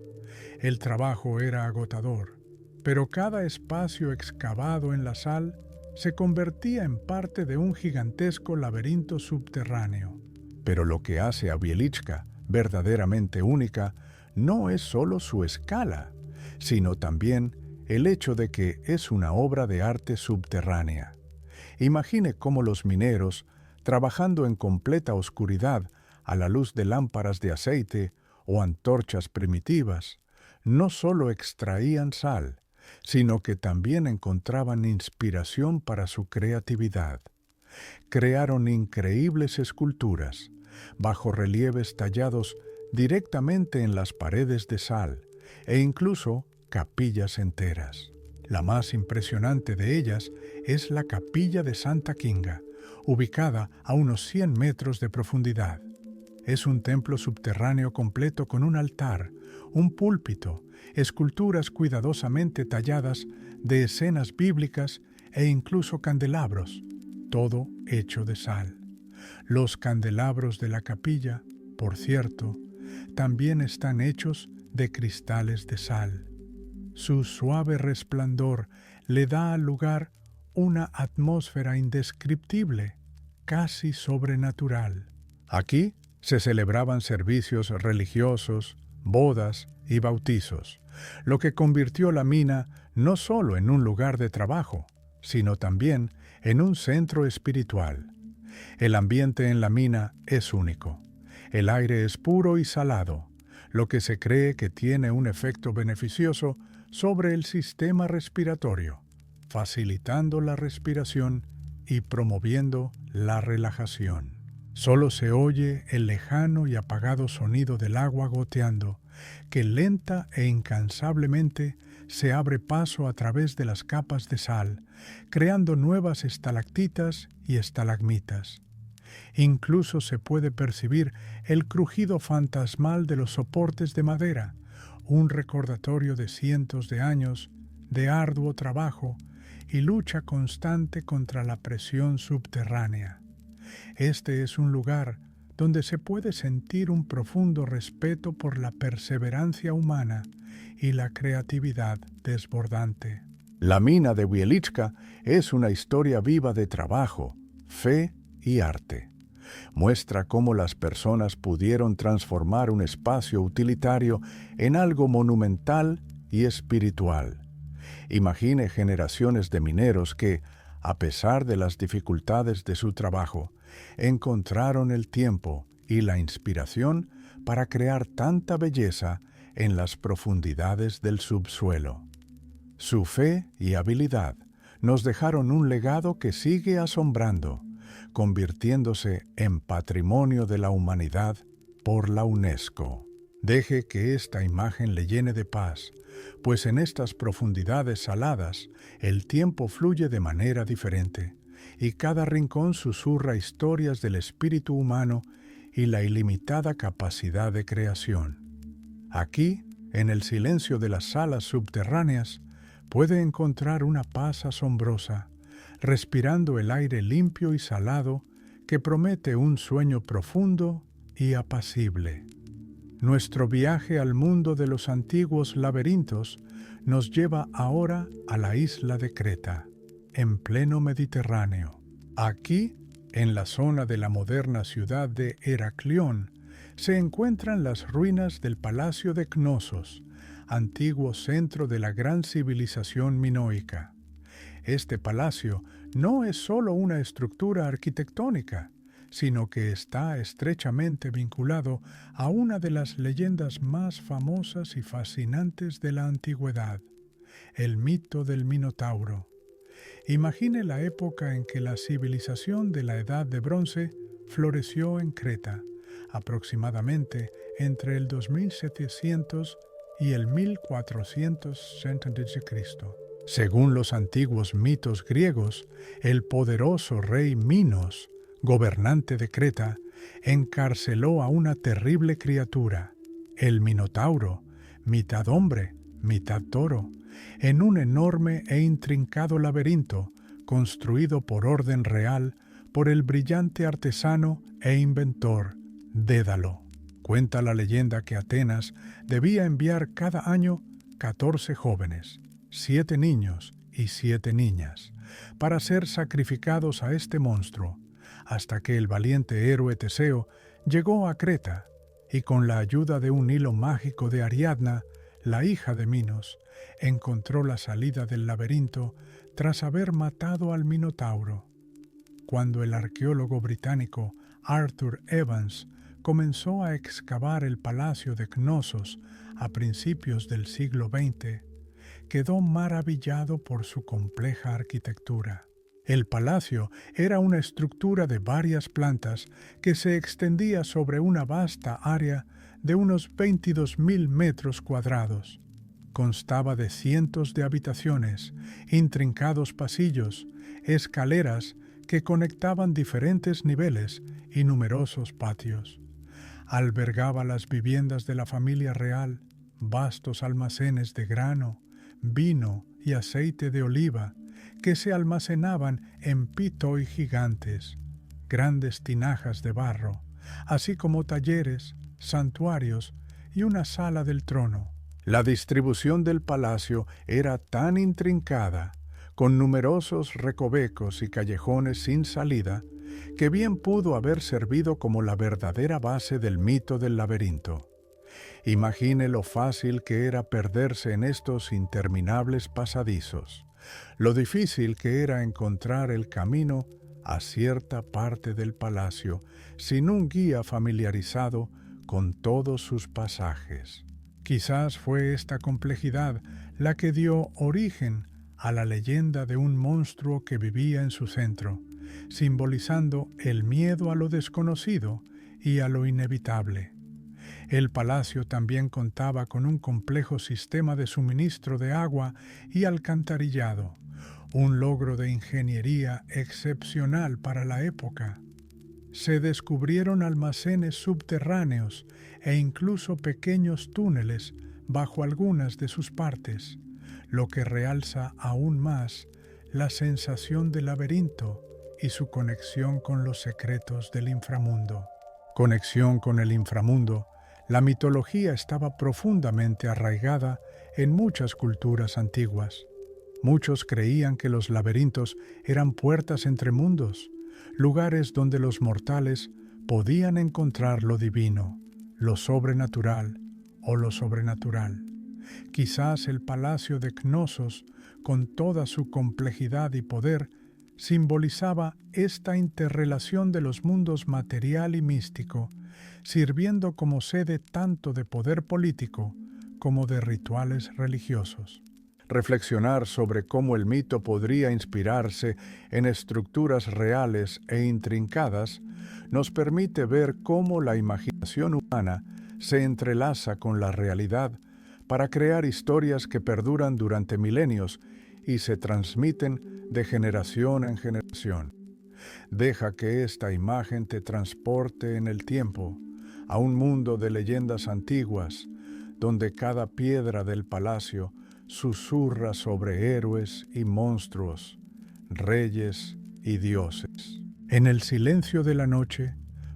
El trabajo era agotador, pero cada espacio excavado en la sal se convertía en parte de un gigantesco laberinto subterráneo. Pero lo que hace a Wieliczka verdaderamente única no es solo su escala, sino también el hecho de que es una obra de arte subterránea. Imagine cómo los mineros, trabajando en completa oscuridad a la luz de lámparas de aceite o antorchas primitivas, no solo extraían sal, sino que también encontraban inspiración para su creatividad. Crearon increíbles esculturas, bajorrelieves tallados directamente en las paredes de sal, e incluso capillas enteras. La más impresionante de ellas es la capilla de Santa Kinga, ubicada a unos 100 metros de profundidad. Es un templo subterráneo completo con un altar, un púlpito, esculturas cuidadosamente talladas de escenas bíblicas e incluso candelabros, todo hecho de sal. Los candelabros de la capilla, por cierto, también están hechos de cristales de sal. Su suave resplandor le da al lugar una atmósfera indescriptible, casi sobrenatural. Aquí se celebraban servicios religiosos, bodas y bautizos, lo que convirtió la mina no solo en un lugar de trabajo, sino también en un centro espiritual. El ambiente en la mina es único. El aire es puro y salado, lo que se cree que tiene un efecto beneficioso sobre el sistema respiratorio, facilitando la respiración y promoviendo la relajación. Solo se oye el lejano y apagado sonido del agua goteando, que lenta e incansablemente se abre paso a través de las capas de sal, creando nuevas estalactitas y estalagmitas. Incluso se puede percibir el crujido fantasmal de los soportes de madera, un recordatorio de cientos de años de arduo trabajo y lucha constante contra la presión subterránea. Este es un lugar donde se puede sentir un profundo respeto por la perseverancia humana y la creatividad desbordante. La mina de Wieliczka es una historia viva de trabajo, fe y arte. Muestra cómo las personas pudieron transformar un espacio utilitario en algo monumental y espiritual. Imagine generaciones de mineros que, a pesar de las dificultades de su trabajo, encontraron el tiempo y la inspiración para crear tanta belleza en las profundidades del subsuelo. Su fe y habilidad nos dejaron un legado que sigue asombrando, convirtiéndose en Patrimonio de la Humanidad por la UNESCO. Deje que esta imagen le llene de paz, pues en estas profundidades saladas el tiempo fluye de manera diferente, y cada rincón susurra historias del espíritu humano y la ilimitada capacidad de creación. Aquí, en el silencio de las salas subterráneas, puede encontrar una paz asombrosa, respirando el aire limpio y salado que promete un sueño profundo y apacible. Nuestro viaje al mundo de los antiguos laberintos nos lleva ahora a la isla de Creta, en pleno Mediterráneo. Aquí, en la zona de la moderna ciudad de Heraclión, se encuentran las ruinas del Palacio de Cnosos, antiguo centro de la gran civilización minoica. Este palacio no es solo una estructura arquitectónica, sino que está estrechamente vinculado a una de las leyendas más famosas y fascinantes de la antigüedad, el mito del Minotauro. Imagine la época en que la civilización de la Edad de Bronce floreció en Creta, aproximadamente entre el 2700 y el 1460 a.C. Según los antiguos mitos griegos, el poderoso rey Minos, gobernante de Creta, encarceló a una terrible criatura, el Minotauro, mitad hombre, mitad toro, en un enorme e intrincado laberinto construido por orden real por el brillante artesano e inventor Dédalo. Cuenta la leyenda que Atenas debía enviar cada año 14 jóvenes, 7 niños y 7 niñas, para ser sacrificados a este monstruo, hasta que el valiente héroe Teseo llegó a Creta y con la ayuda de un hilo mágico de Ariadna, la hija de Minos, encontró la salida del laberinto tras haber matado al Minotauro. Cuando el arqueólogo británico Arthur Evans comenzó a excavar el palacio de Cnosos a principios del siglo XX, quedó maravillado por su compleja arquitectura. El palacio era una estructura de varias plantas que se extendía sobre una vasta área de unos 22.000 metros cuadrados. Constaba de cientos de habitaciones, intrincados pasillos, escaleras que conectaban diferentes niveles y numerosos patios. Albergaba las viviendas de la familia real, vastos almacenes de grano, vino y aceite de oliva que se almacenaban en pitoi gigantes, grandes tinajas de barro, así como talleres, santuarios y una sala del trono. La distribución del palacio era tan intrincada, con numerosos recovecos y callejones sin salida, que bien pudo haber servido como la verdadera base del mito del laberinto. Imagine lo fácil que era perderse en estos interminables pasadizos, lo difícil que era encontrar el camino a cierta parte del palacio sin un guía familiarizado con todos sus pasajes. Quizás fue esta complejidad la que dio origen a la leyenda de un monstruo que vivía en su centro, simbolizando el miedo a lo desconocido y a lo inevitable. El palacio también contaba con un complejo sistema de suministro de agua y alcantarillado, un logro de ingeniería excepcional para la época. Se descubrieron almacenes subterráneos e incluso pequeños túneles bajo algunas de sus partes, lo que realza aún más la sensación de laberinto y su conexión con los secretos del inframundo. Conexión con el inframundo. La mitología estaba profundamente arraigada en muchas culturas antiguas. Muchos creían que los laberintos eran puertas entre mundos, lugares donde los mortales podían encontrar lo divino, lo sobrenatural o lo sobrenatural. Quizás el palacio de Cnosos, con toda su complejidad y poder, simbolizaba esta interrelación de los mundos material y místico, sirviendo como sede tanto de poder político como de rituales religiosos. Reflexionar sobre cómo el mito podría inspirarse en estructuras reales e intrincadas nos permite ver cómo la imaginación humana se entrelaza con la realidad para crear historias que perduran durante milenios y se transmiten de generación en generación. Deja que esta imagen te transporte en el tiempo a un mundo de leyendas antiguas, donde cada piedra del palacio susurra sobre héroes y monstruos, reyes y dioses. En el silencio de la noche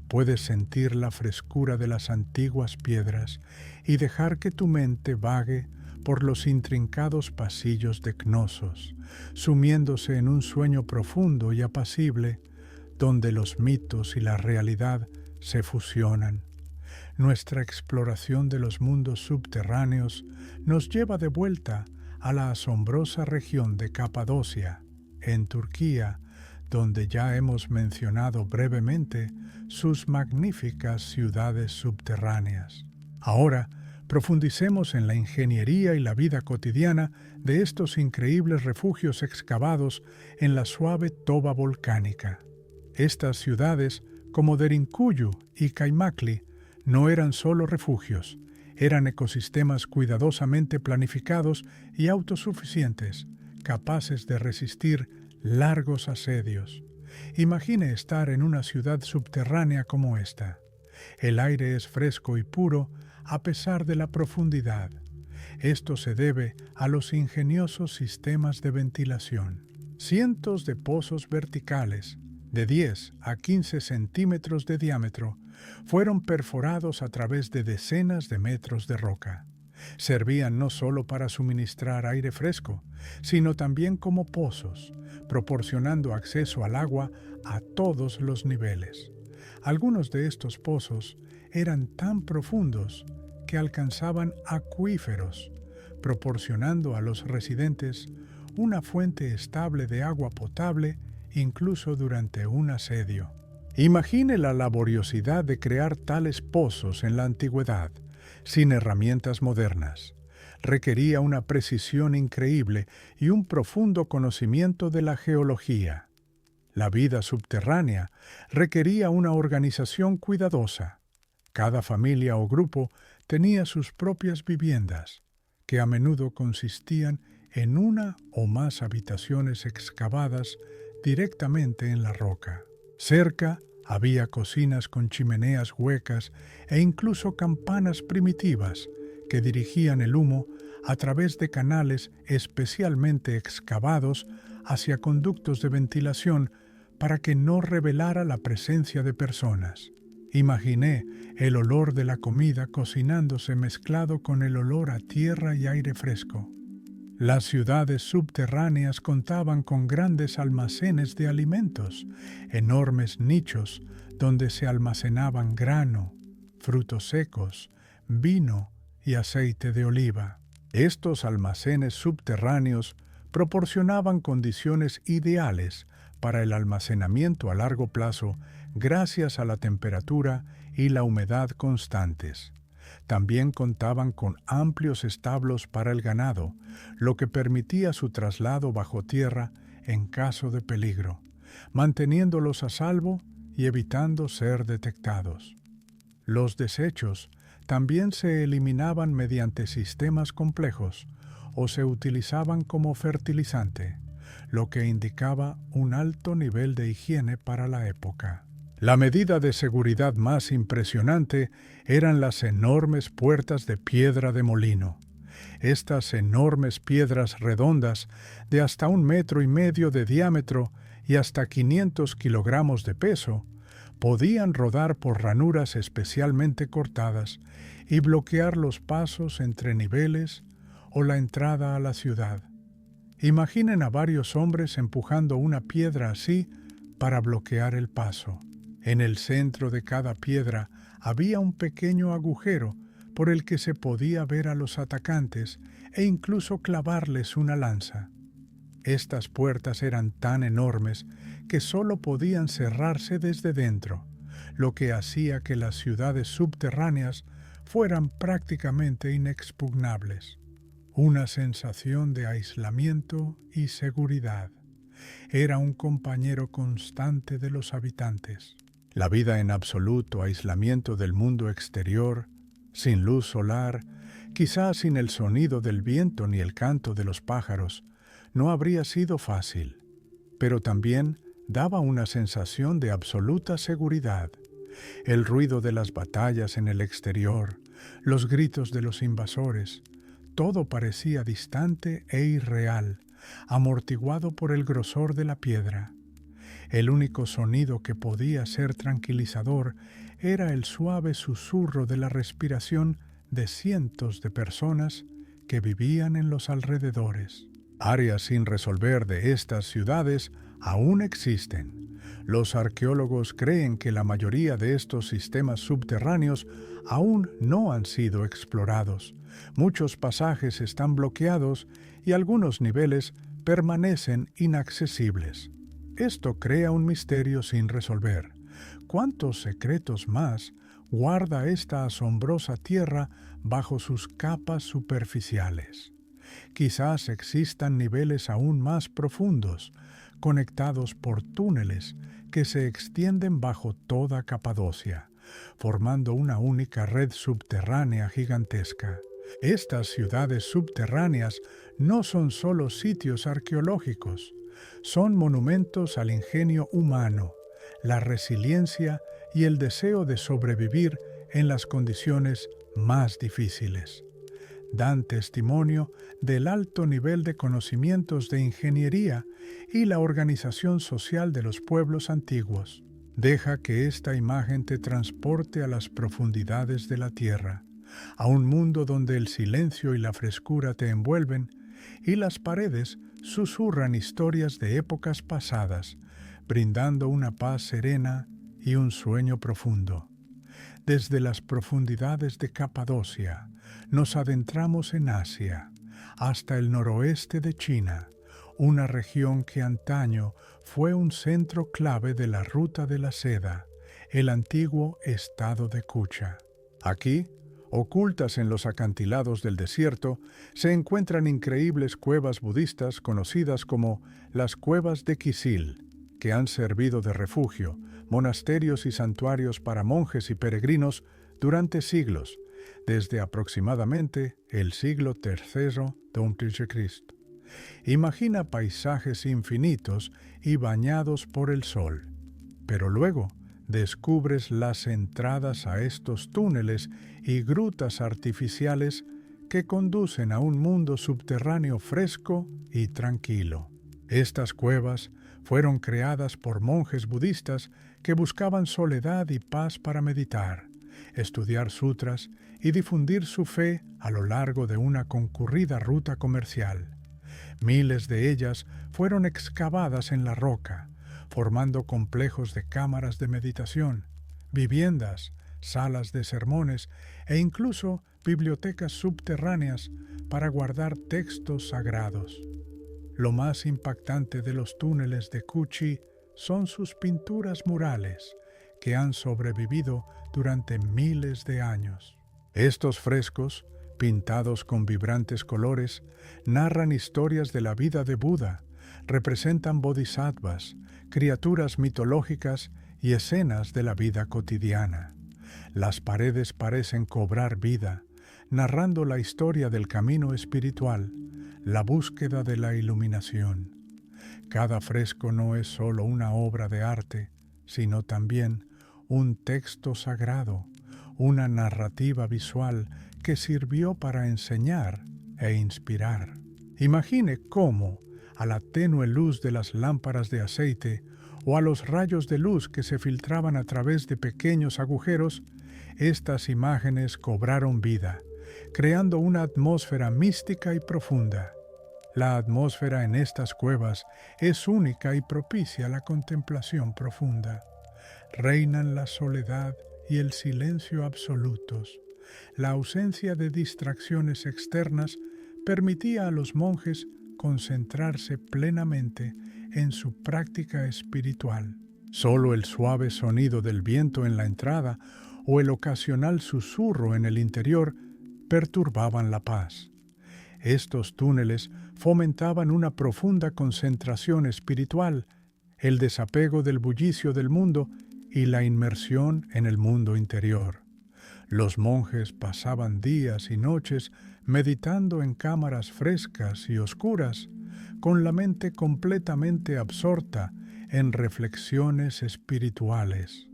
puedes sentir la frescura de las antiguas piedras y dejar que tu mente vague por los intrincados pasillos de Cnosos, sumiéndose en un sueño profundo y apacible, donde los mitos y la realidad se fusionan. Nuestra exploración de los mundos subterráneos nos lleva de vuelta a la asombrosa región de Capadocia, en Turquía, donde ya hemos mencionado brevemente sus magníficas ciudades subterráneas. Ahora, profundicemos en la ingeniería y la vida cotidiana de estos increíbles refugios excavados en la suave toba volcánica. Estas ciudades, como Derinkuyu y Kaymakli, no eran solo refugios, eran ecosistemas cuidadosamente planificados y autosuficientes, capaces de resistir largos asedios. Imagine estar en una ciudad subterránea como esta. El aire es fresco y puro a pesar de la profundidad. Esto se debe a los ingeniosos sistemas de ventilación. Cientos de pozos verticales, de 10 a 15 centímetros de diámetro, fueron perforados a través de decenas de metros de roca. Servían no solo para suministrar aire fresco, sino también como pozos, proporcionando acceso al agua a todos los niveles. Algunos de estos pozos eran tan profundos que alcanzaban acuíferos, proporcionando a los residentes una fuente estable de agua potable incluso durante un asedio. Imagine la laboriosidad de crear tales pozos en la antigüedad, sin herramientas modernas. Requería una precisión increíble y un profundo conocimiento de la geología. La vida subterránea requería una organización cuidadosa. Cada familia o grupo tenía sus propias viviendas, que a menudo consistían en una o más habitaciones excavadas directamente en la roca. Cerca había cocinas con chimeneas huecas e incluso campanas primitivas que dirigían el humo a través de canales especialmente excavados hacia conductos de ventilación para que no revelara la presencia de personas. Imaginé el olor de la comida cocinándose mezclado con el olor a tierra y aire fresco. Las ciudades subterráneas contaban con grandes almacenes de alimentos, enormes nichos donde se almacenaban grano, frutos secos, vino y aceite de oliva. Estos almacenes subterráneos proporcionaban condiciones ideales para el almacenamiento a largo plazo gracias a la temperatura y la humedad constantes. También contaban con amplios establos para el ganado, lo que permitía su traslado bajo tierra en caso de peligro, manteniéndolos a salvo y evitando ser detectados. Los desechos también se eliminaban mediante sistemas complejos o se utilizaban como fertilizante, lo que indicaba un alto nivel de higiene para la época. La medida de seguridad más impresionante eran las enormes puertas de piedra de molino. Estas enormes piedras redondas de hasta 1,5 metros de diámetro y hasta 500 kilogramos de peso podían rodar por ranuras especialmente cortadas y bloquear los pasos entre niveles o la entrada a la ciudad. Imaginen a varios hombres empujando una piedra así para bloquear el paso. En el centro de cada piedra había un pequeño agujero por el que se podía ver a los atacantes e incluso clavarles una lanza. Estas puertas eran tan enormes que solo podían cerrarse desde dentro, lo que hacía que las ciudades subterráneas fueran prácticamente inexpugnables. Una sensación de aislamiento y seguridad. Era un compañero constante de los habitantes. La vida en absoluto aislamiento del mundo exterior, sin luz solar, quizás sin el sonido del viento ni el canto de los pájaros, no habría sido fácil, pero también daba una sensación de absoluta seguridad. El ruido de las batallas en el exterior, los gritos de los invasores, todo parecía distante e irreal, amortiguado por el grosor de la piedra. El único sonido que podía ser tranquilizador era el suave susurro de la respiración de cientos de personas que vivían en los alrededores. Áreas sin resolver de estas ciudades aún existen. Los arqueólogos creen que la mayoría de estos sistemas subterráneos aún no han sido explorados. Muchos pasajes están bloqueados y algunos niveles permanecen inaccesibles. Esto crea un misterio sin resolver. ¿Cuántos secretos más guarda esta asombrosa tierra bajo sus capas superficiales? Quizás existan niveles aún más profundos, conectados por túneles que se extienden bajo toda Capadocia, formando una única red subterránea gigantesca. Estas ciudades subterráneas no son solo sitios arqueológicos, son monumentos al ingenio humano, la resiliencia y el deseo de sobrevivir en las condiciones más difíciles. dan testimonio del alto nivel de conocimientos de ingeniería y la organización social de los pueblos antiguos. Deja que esta imagen te transporte a las profundidades de la tierra, a un mundo donde el silencio y la frescura te envuelven y las paredes susurran historias de épocas pasadas, brindando una paz serena y un sueño profundo. Desde las profundidades de Capadocia, nos adentramos en Asia, hasta el noroeste de China, una región que antaño fue un centro clave de la Ruta de la Seda, el antiguo estado de Kucha. Aquí, ocultas en los acantilados del desierto, se encuentran increíbles cuevas budistas conocidas como las cuevas de Kisil, que han servido de refugio, monasterios y santuarios para monjes y peregrinos durante siglos, desde aproximadamente el siglo III d.C. Imagina paisajes infinitos y bañados por el sol, pero luego descubres las entradas a estos túneles y grutas artificiales que conducen a un mundo subterráneo fresco y tranquilo. Estas cuevas fueron creadas por monjes budistas que buscaban soledad y paz para meditar, estudiar sutras y difundir su fe a lo largo de una concurrida ruta comercial. Miles de ellas fueron excavadas en la roca, formando complejos de cámaras de meditación, viviendas, salas de sermones e incluso bibliotecas subterráneas para guardar textos sagrados. Lo más impactante de los túneles de Kuchi son sus pinturas murales, que han sobrevivido durante miles de años. Estos frescos, pintados con vibrantes colores, narran historias de la vida de Buda, representan bodhisattvas, criaturas mitológicas y escenas de la vida cotidiana. Las paredes parecen cobrar vida, narrando la historia del camino espiritual, la búsqueda de la iluminación. Cada fresco no es solo una obra de arte, sino también un texto sagrado, una narrativa visual que sirvió para enseñar e inspirar. Imagine cómo, a la tenue luz de las lámparas de aceite o a los rayos de luz que se filtraban a través de pequeños agujeros, estas imágenes cobraron vida, creando una atmósfera mística y profunda. La atmósfera en estas cuevas es única y propicia a la contemplación profunda. Reinan la soledad y el silencio absolutos. La ausencia de distracciones externas permitía a los monjes concentrarse plenamente en su práctica espiritual. Solo el suave sonido del viento en la entrada o el ocasional susurro en el interior perturbaban la paz. Estos túneles fomentaban una profunda concentración espiritual, el desapego del bullicio del mundo y la inmersión en el mundo interior. Los monjes pasaban días y noches meditando en cámaras frescas y oscuras, con la mente completamente absorta en reflexiones espirituales.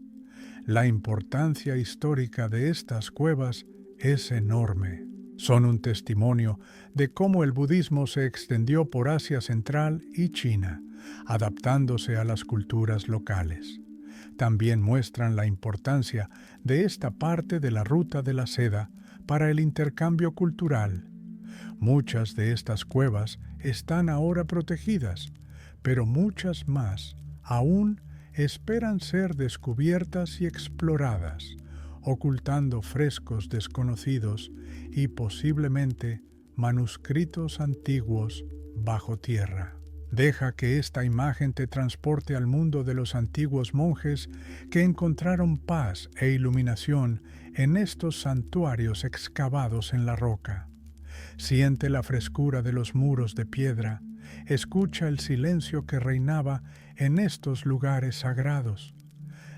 La importancia histórica de estas cuevas es enorme. Son un testimonio de cómo el budismo se extendió por Asia Central y China, adaptándose a las culturas locales. También muestran la importancia de esta parte de la Ruta de la Seda para el intercambio cultural. Muchas de estas cuevas están ahora protegidas, pero muchas más aún esperan ser descubiertas y exploradas, ocultando frescos desconocidos y posiblemente manuscritos antiguos bajo tierra. Deja que esta imagen te transporte al mundo de los antiguos monjes que encontraron paz e iluminación en estos santuarios excavados en la roca. Siente la frescura de los muros de piedra, escucha el silencio que reinaba en estos lugares sagrados.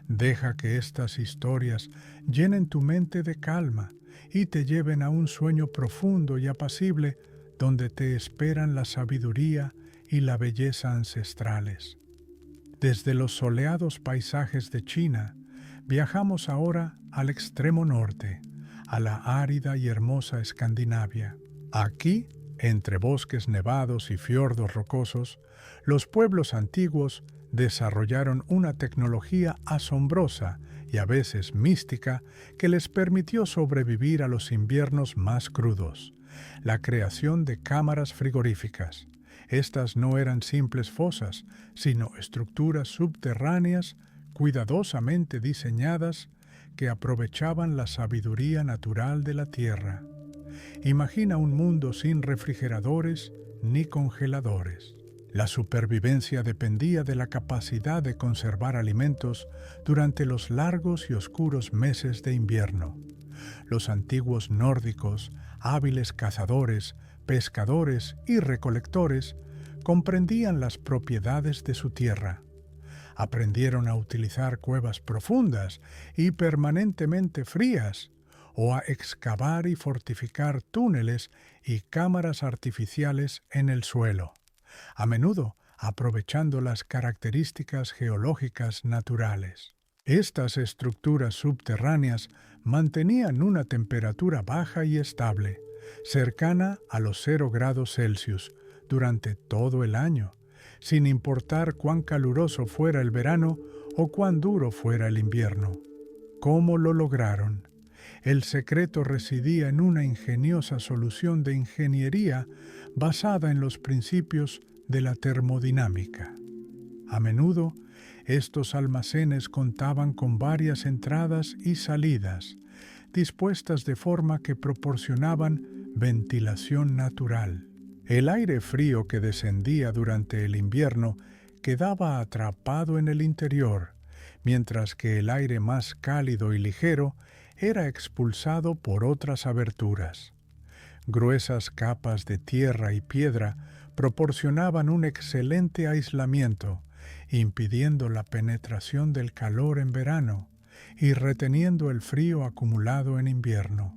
Deja que estas historias llenen tu mente de calma y te lleven a un sueño profundo y apacible donde te esperan la sabiduría y la belleza ancestrales. Desde los soleados paisajes de China, viajamos ahora al extremo norte, a la árida y hermosa Escandinavia. Aquí, entre bosques nevados y fiordos rocosos, los pueblos antiguos desarrollaron una tecnología asombrosa y a veces mística que les permitió sobrevivir a los inviernos más crudos: la creación de cámaras frigoríficas. Estas no eran simples fosas, sino estructuras subterráneas cuidadosamente diseñadas que aprovechaban la sabiduría natural de la tierra. Imagina un mundo sin refrigeradores ni congeladores. La supervivencia dependía de la capacidad de conservar alimentos durante los largos y oscuros meses de invierno. Los antiguos nórdicos, hábiles cazadores, pescadores y recolectores, comprendían las propiedades de su tierra. Aprendieron a utilizar cuevas profundas y permanentemente frías, o a excavar y fortificar túneles y cámaras artificiales en el suelo, a menudo aprovechando las características geológicas naturales. Estas estructuras subterráneas mantenían una temperatura baja y estable, cercana a los 0 grados Celsius, durante todo el año, sin importar cuán caluroso fuera el verano o cuán duro fuera el invierno. ¿Cómo lo lograron? El secreto residía en una ingeniosa solución de ingeniería basada en los principios de la termodinámica. A menudo, estos almacenes contaban con varias entradas y salidas, dispuestas de forma que proporcionaban ventilación natural. El aire frío que descendía durante el invierno quedaba atrapado en el interior, mientras que el aire más cálido y ligero era expulsado por otras aberturas. Gruesas capas de tierra y piedra proporcionaban un excelente aislamiento, impidiendo la penetración del calor en verano y reteniendo el frío acumulado en invierno.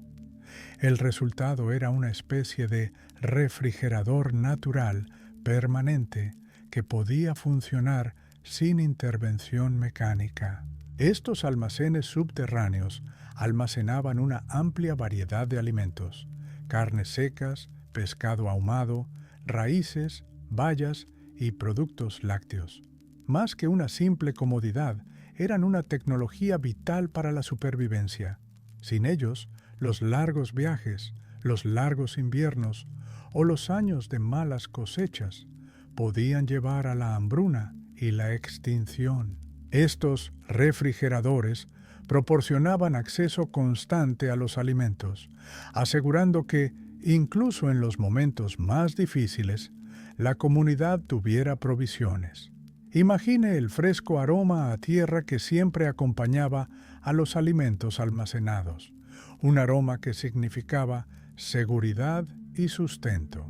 El resultado era una especie de refrigerador natural permanente que podía funcionar sin intervención mecánica. Estos almacenes subterráneos almacenaban una amplia variedad de alimentos: carnes secas, pescado ahumado, raíces, bayas y productos lácteos. Más que una simple comodidad, eran una tecnología vital para la supervivencia. Sin ellos, los largos viajes, los largos inviernos o los años de malas cosechas podían llevar a la hambruna y la extinción. Estos refrigeradores proporcionaban acceso constante a los alimentos, asegurando que, incluso en los momentos más difíciles, la comunidad tuviera provisiones. Imagine el fresco aroma a tierra que siempre acompañaba a los alimentos almacenados, un aroma que significaba seguridad y sustento.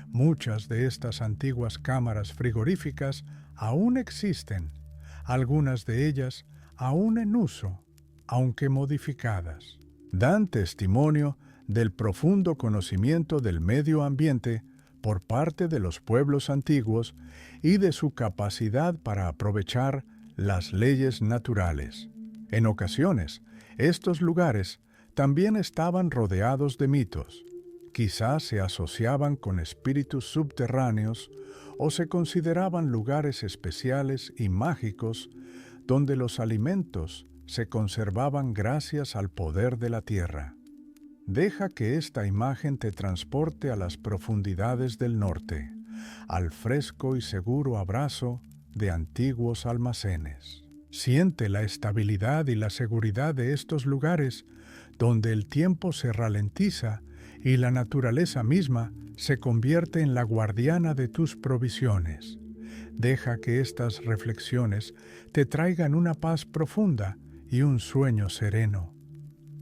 Muchas de estas antiguas cámaras frigoríficas aún existen, algunas de ellas aún en uso, aunque modificadas. Dan testimonio del profundo conocimiento del medio ambiente por parte de los pueblos antiguos y de su capacidad para aprovechar las leyes naturales. En ocasiones, estos lugares también estaban rodeados de mitos. Quizás se asociaban con espíritus subterráneos o se consideraban lugares especiales y mágicos donde los alimentos se conservaban gracias al poder de la tierra. Deja que esta imagen te transporte a las profundidades del norte, al fresco y seguro abrazo de antiguos almacenes. Siente la estabilidad y la seguridad de estos lugares donde el tiempo se ralentiza y la naturaleza misma se convierte en la guardiana de tus provisiones. Deja que estas reflexiones te traigan una paz profunda y un sueño sereno.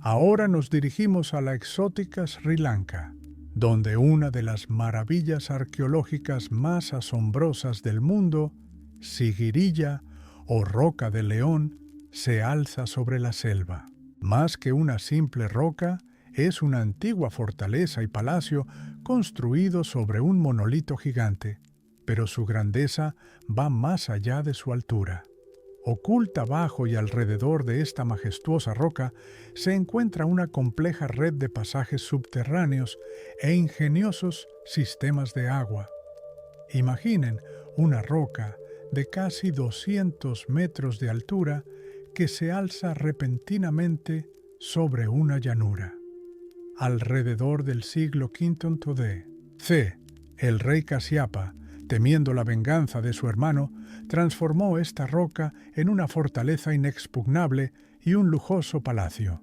Ahora nos dirigimos a la exótica Sri Lanka, donde una de las maravillas arqueológicas más asombrosas del mundo, Sigiriya o Roca de León, se alza sobre la selva. Más que una simple roca, es una antigua fortaleza y palacio construido sobre un monolito gigante, pero su grandeza va más allá de su altura. Oculta bajo y alrededor de esta majestuosa roca se encuentra una compleja red de pasajes subterráneos e ingeniosos sistemas de agua. Imaginen una roca de casi 200 metros de altura que se alza repentinamente sobre una llanura. Alrededor del siglo V c. El rey Casiapa, temiendo la venganza de su hermano, transformó esta roca en una fortaleza inexpugnable y un lujoso palacio.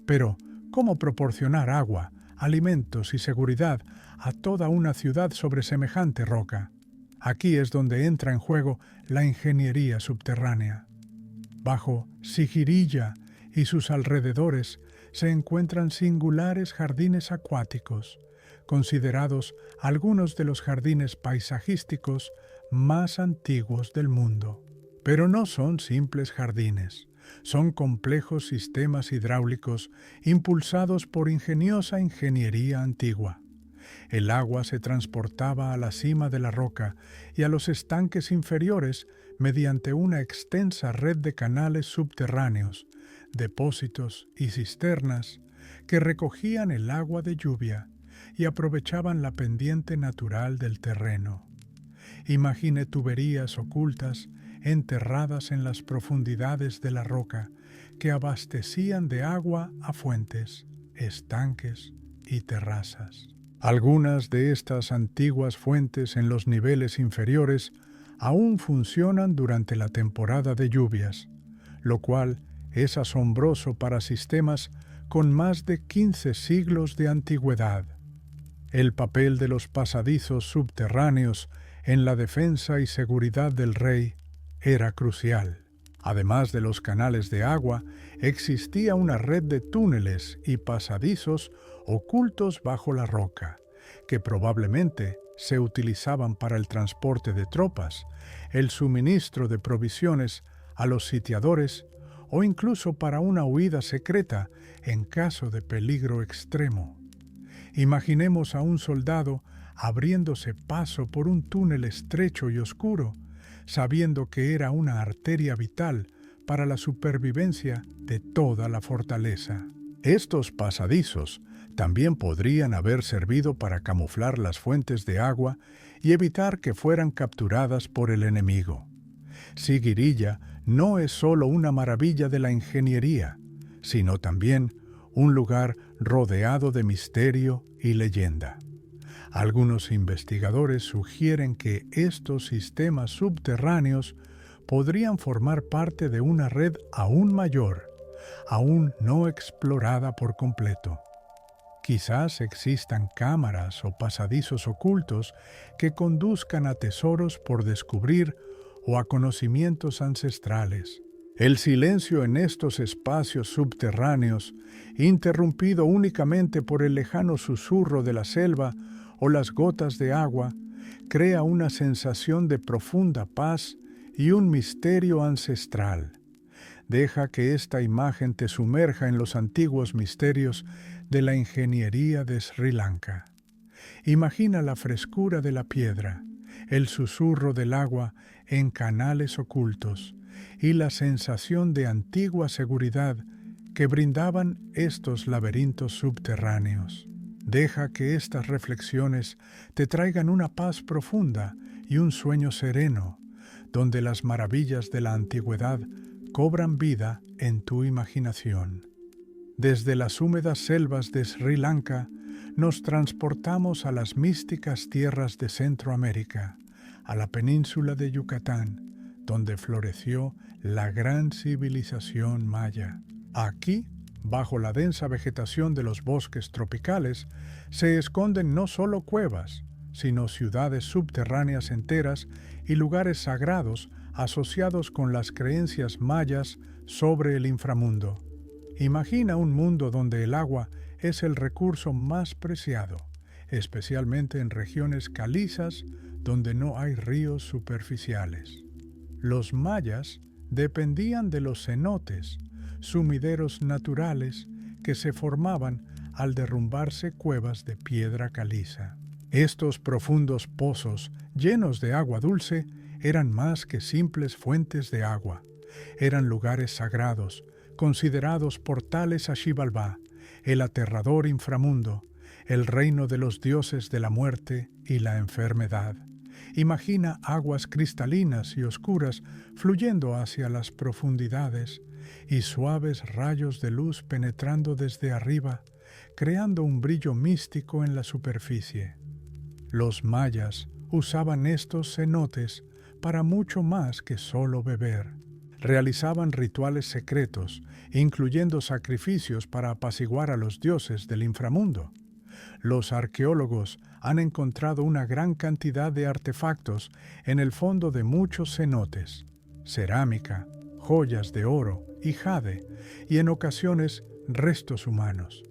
Pero, ¿cómo proporcionar agua, alimentos y seguridad a toda una ciudad sobre semejante roca? Aquí es donde entra en juego la ingeniería subterránea. Bajo Sigirilla y sus alrededores se encuentran singulares jardines acuáticos, considerados algunos de los jardines paisajísticos más antiguos del mundo. Pero no son simples jardines, son complejos sistemas hidráulicos impulsados por ingeniosa ingeniería antigua. El agua se transportaba a la cima de la roca y a los estanques inferiores mediante una extensa red de canales subterráneos, depósitos y cisternas que recogían el agua de lluvia y aprovechaban la pendiente natural del terreno. Imagine tuberías ocultas enterradas en las profundidades de la roca que abastecían de agua a fuentes, estanques y terrazas. Algunas de estas antiguas fuentes en los niveles inferiores aún funcionan durante la temporada de lluvias, lo cual es asombroso para sistemas con más de 15 siglos de antigüedad. El papel de los pasadizos subterráneos en la defensa y seguridad del rey era crucial. Además de los canales de agua, existía una red de túneles y pasadizos ocultos bajo la roca, que probablemente se utilizaban para el transporte de tropas, el suministro de provisiones a los sitiadores o incluso para una huida secreta en caso de peligro extremo. Imaginemos a un soldado abriéndose paso por un túnel estrecho y oscuro, sabiendo que era una arteria vital para la supervivencia de toda la fortaleza. Estos pasadizos también podrían haber servido para camuflar las fuentes de agua y evitar que fueran capturadas por el enemigo. Sigirilla no es solo una maravilla de la ingeniería, sino también un lugar rodeado de misterio y leyenda. Algunos investigadores sugieren que estos sistemas subterráneos podrían formar parte de una red aún mayor, aún no explorada por completo. Quizás existan cámaras o pasadizos ocultos que conduzcan a tesoros por descubrir o a conocimientos ancestrales. El silencio en estos espacios subterráneos, interrumpido únicamente por el lejano susurro de la selva o las gotas de agua, crea una sensación de profunda paz y un misterio ancestral. Deja que esta imagen te sumerja en los antiguos misterios de la ingeniería de Sri Lanka. Imagina la frescura de la piedra, el susurro del agua en canales ocultos y la sensación de antigua seguridad que brindaban estos laberintos subterráneos. Deja que estas reflexiones te traigan una paz profunda y un sueño sereno, donde las maravillas de la antigüedad cobran vida en tu imaginación. Desde las húmedas selvas de Sri Lanka nos transportamos a las místicas tierras de Centroamérica, a la península de Yucatán, donde floreció la gran civilización maya. Aquí, bajo la densa vegetación de los bosques tropicales, se esconden no solo cuevas, sino ciudades subterráneas enteras y lugares sagrados asociados con las creencias mayas sobre el inframundo. Imagina un mundo donde el agua es el recurso más preciado, especialmente en regiones calizas donde no hay ríos superficiales. Los mayas dependían de los cenotes, sumideros naturales que se formaban al derrumbarse cuevas de piedra caliza. Estos profundos pozos, llenos de agua dulce, eran más que simples fuentes de agua. Eran lugares sagrados, considerados portales a Xibalbá, el aterrador inframundo, el reino de los dioses de la muerte y la enfermedad. Imagina aguas cristalinas y oscuras fluyendo hacia las profundidades y suaves rayos de luz penetrando desde arriba, creando un brillo místico en la superficie. Los mayas usaban estos cenotes para mucho más que solo beber. Realizaban rituales secretos, incluyendo sacrificios para apaciguar a los dioses del inframundo. Los arqueólogos han encontrado una gran cantidad de artefactos en el fondo de muchos cenotes, cerámica, joyas de oro y jade, y en ocasiones restos humanos.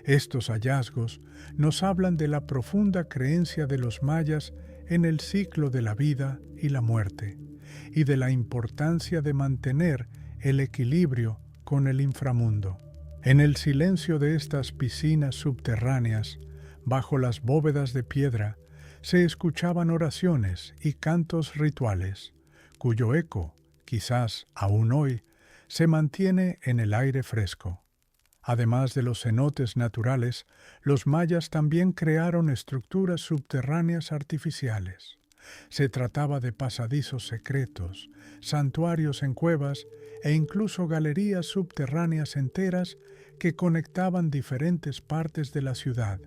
Estos hallazgos nos hablan de la profunda creencia de los mayas en el ciclo de la vida y la muerte, y de la importancia de mantener el equilibrio con el inframundo. En el silencio de estas piscinas subterráneas, bajo las bóvedas de piedra, se escuchaban oraciones y cantos rituales, cuyo eco, quizás aún hoy, se mantiene en el aire fresco. Además de los cenotes naturales, los mayas también crearon estructuras subterráneas artificiales. Se trataba de pasadizos secretos, santuarios en cuevas e incluso galerías subterráneas enteras que conectaban diferentes partes de la ciudad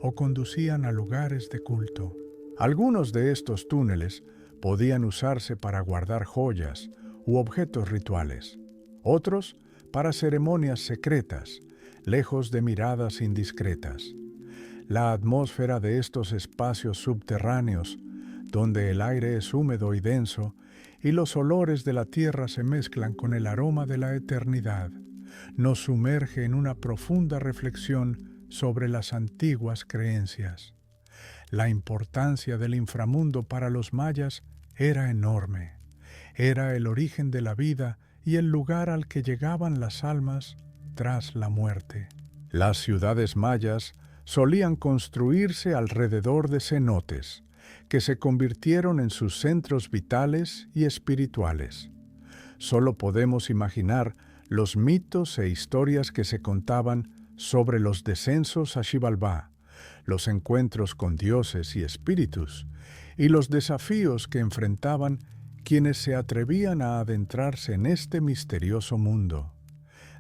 o conducían a lugares de culto. Algunos de estos túneles podían usarse para guardar joyas u objetos rituales, otros para ceremonias secretas, lejos de miradas indiscretas. La atmósfera de estos espacios subterráneos, donde el aire es húmedo y denso, y los olores de la tierra se mezclan con el aroma de la eternidad, nos sumerge en una profunda reflexión sobre las antiguas creencias. La importancia del inframundo para los mayas era enorme. Era el origen de la vida y el lugar al que llegaban las almas tras la muerte. Las ciudades mayas solían construirse alrededor de cenotes, que se convirtieron en sus centros vitales y espirituales. Solo podemos imaginar los mitos e historias que se contaban sobre los descensos a Xibalbá, los encuentros con dioses y espíritus, y los desafíos que enfrentaban quienes se atrevían a adentrarse en este misterioso mundo.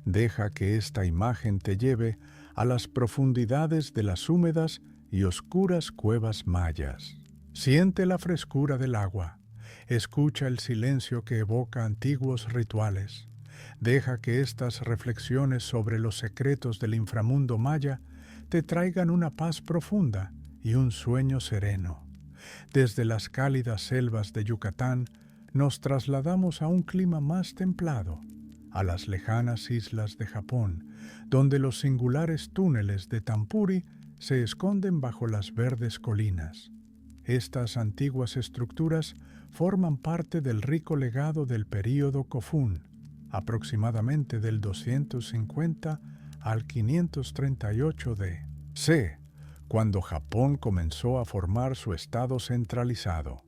Deja que esta imagen te lleve a las profundidades de las húmedas y oscuras cuevas mayas. Siente la frescura del agua, escucha el silencio que evoca antiguos rituales. Deja que estas reflexiones sobre los secretos del inframundo maya te traigan una paz profunda y un sueño sereno. Desde las cálidas selvas de Yucatán nos trasladamos a un clima más templado, a las lejanas islas de Japón, donde los singulares túneles de Tampuri se esconden bajo las verdes colinas. Estas antiguas estructuras forman parte del rico legado del período Kofun, aproximadamente del 250 al 538 d.C., cuando Japón comenzó a formar su estado centralizado.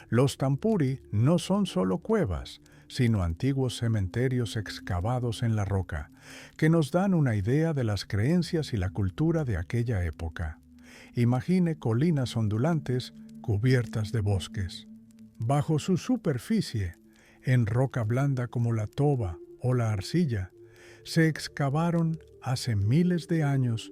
Los Tampuri no son solo cuevas, sino antiguos cementerios excavados en la roca, que nos dan una idea de las creencias y la cultura de aquella época. Imagine colinas ondulantes cubiertas de bosques. Bajo su superficie, en roca blanda como la toba o la arcilla, se excavaron hace miles de años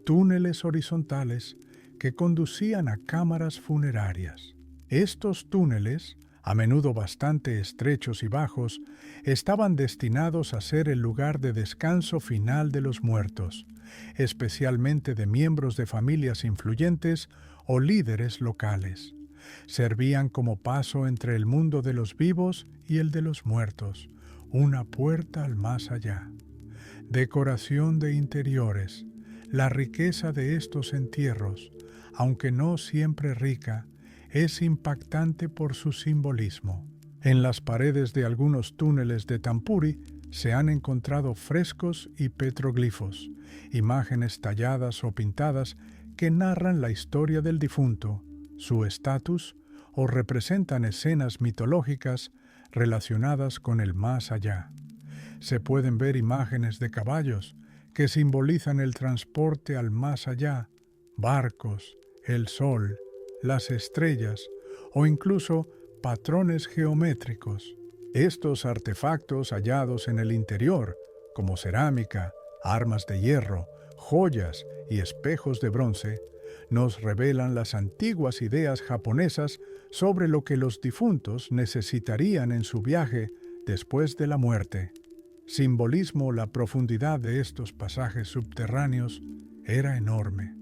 túneles horizontales que conducían a cámaras funerarias. Estos túneles, a menudo bastante estrechos y bajos, estaban destinados a ser el lugar de descanso final de los muertos, especialmente de miembros de familias influyentes o líderes locales. Servían como paso entre el mundo de los vivos y el de los muertos, una puerta al más allá. Decoración de interiores. La riqueza de estos entierros, aunque no siempre rica, es impactante por su simbolismo. En las paredes de algunos túneles de Tampuri se han encontrado frescos y petroglifos, imágenes talladas o pintadas que narran la historia del difunto, su estatus o representan escenas mitológicas relacionadas con el más allá. Se pueden ver imágenes de caballos que simbolizan el transporte al más allá, barcos, el sol, las estrellas o incluso patrones geométricos. Estos artefactos hallados en el interior, como cerámica, armas de hierro, joyas y espejos de bronce, nos revelan las antiguas ideas japonesas sobre lo que los difuntos necesitarían en su viaje después de la muerte. Simbolismo, la profundidad de estos pasajes subterráneos era enorme.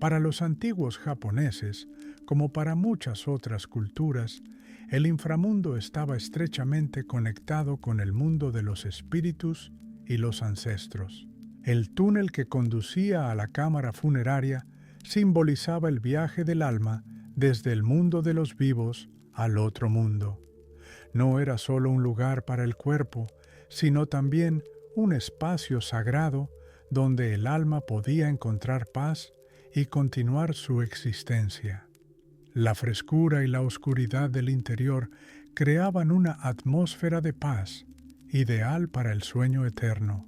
Para los antiguos japoneses, como para muchas otras culturas, el inframundo estaba estrechamente conectado con el mundo de los espíritus y los ancestros. El túnel que conducía a la cámara funeraria simbolizaba el viaje del alma desde el mundo de los vivos al otro mundo. No era solo un lugar para el cuerpo, sino también un espacio sagrado donde el alma podía encontrar paz y continuar su existencia. La frescura y la oscuridad del interior creaban una atmósfera de paz, ideal para el sueño eterno.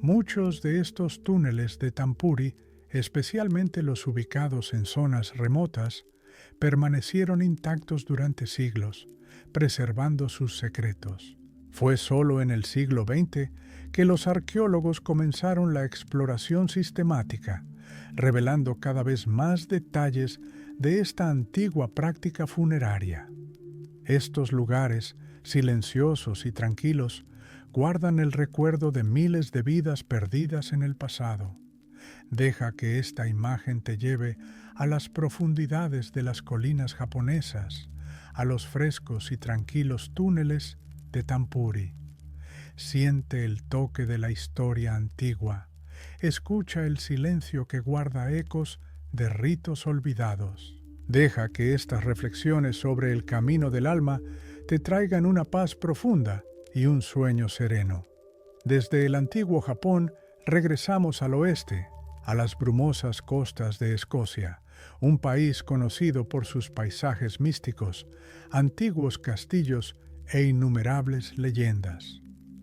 Muchos de estos túneles de Tampuri, especialmente los ubicados en zonas remotas, permanecieron intactos durante siglos, preservando sus secretos. Fue solo en el siglo XX que los arqueólogos comenzaron la exploración sistemática, revelando cada vez más detalles de esta antigua práctica funeraria. Estos lugares, silenciosos y tranquilos, guardan el recuerdo de miles de vidas perdidas en el pasado. Deja que esta imagen te lleve a las profundidades de las colinas japonesas, a los frescos y tranquilos túneles de Tampuri. Siente el toque de la historia antigua. Escucha el silencio que guarda ecos de ritos olvidados. Deja que estas reflexiones sobre el camino del alma te traigan una paz profunda y un sueño sereno. Desde el antiguo Japón regresamos al oeste, a las brumosas costas de Escocia, un país conocido por sus paisajes místicos, antiguos castillos e innumerables leyendas.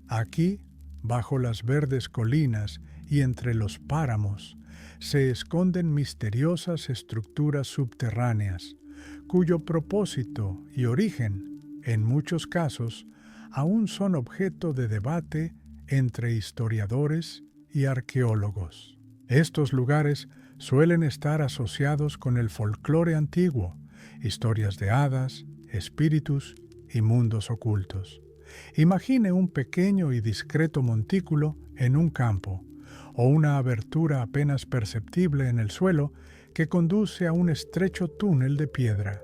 Aquí, bajo las verdes colinas y entre los páramos, se esconden misteriosas estructuras subterráneas, cuyo propósito y origen, en muchos casos, aún son objeto de debate entre historiadores y arqueólogos. Estos lugares suelen estar asociados con el folclore antiguo, historias de hadas, espíritus y mundos ocultos. Imagine un pequeño y discreto montículo en un campo, o una abertura apenas perceptible en el suelo que conduce a un estrecho túnel de piedra.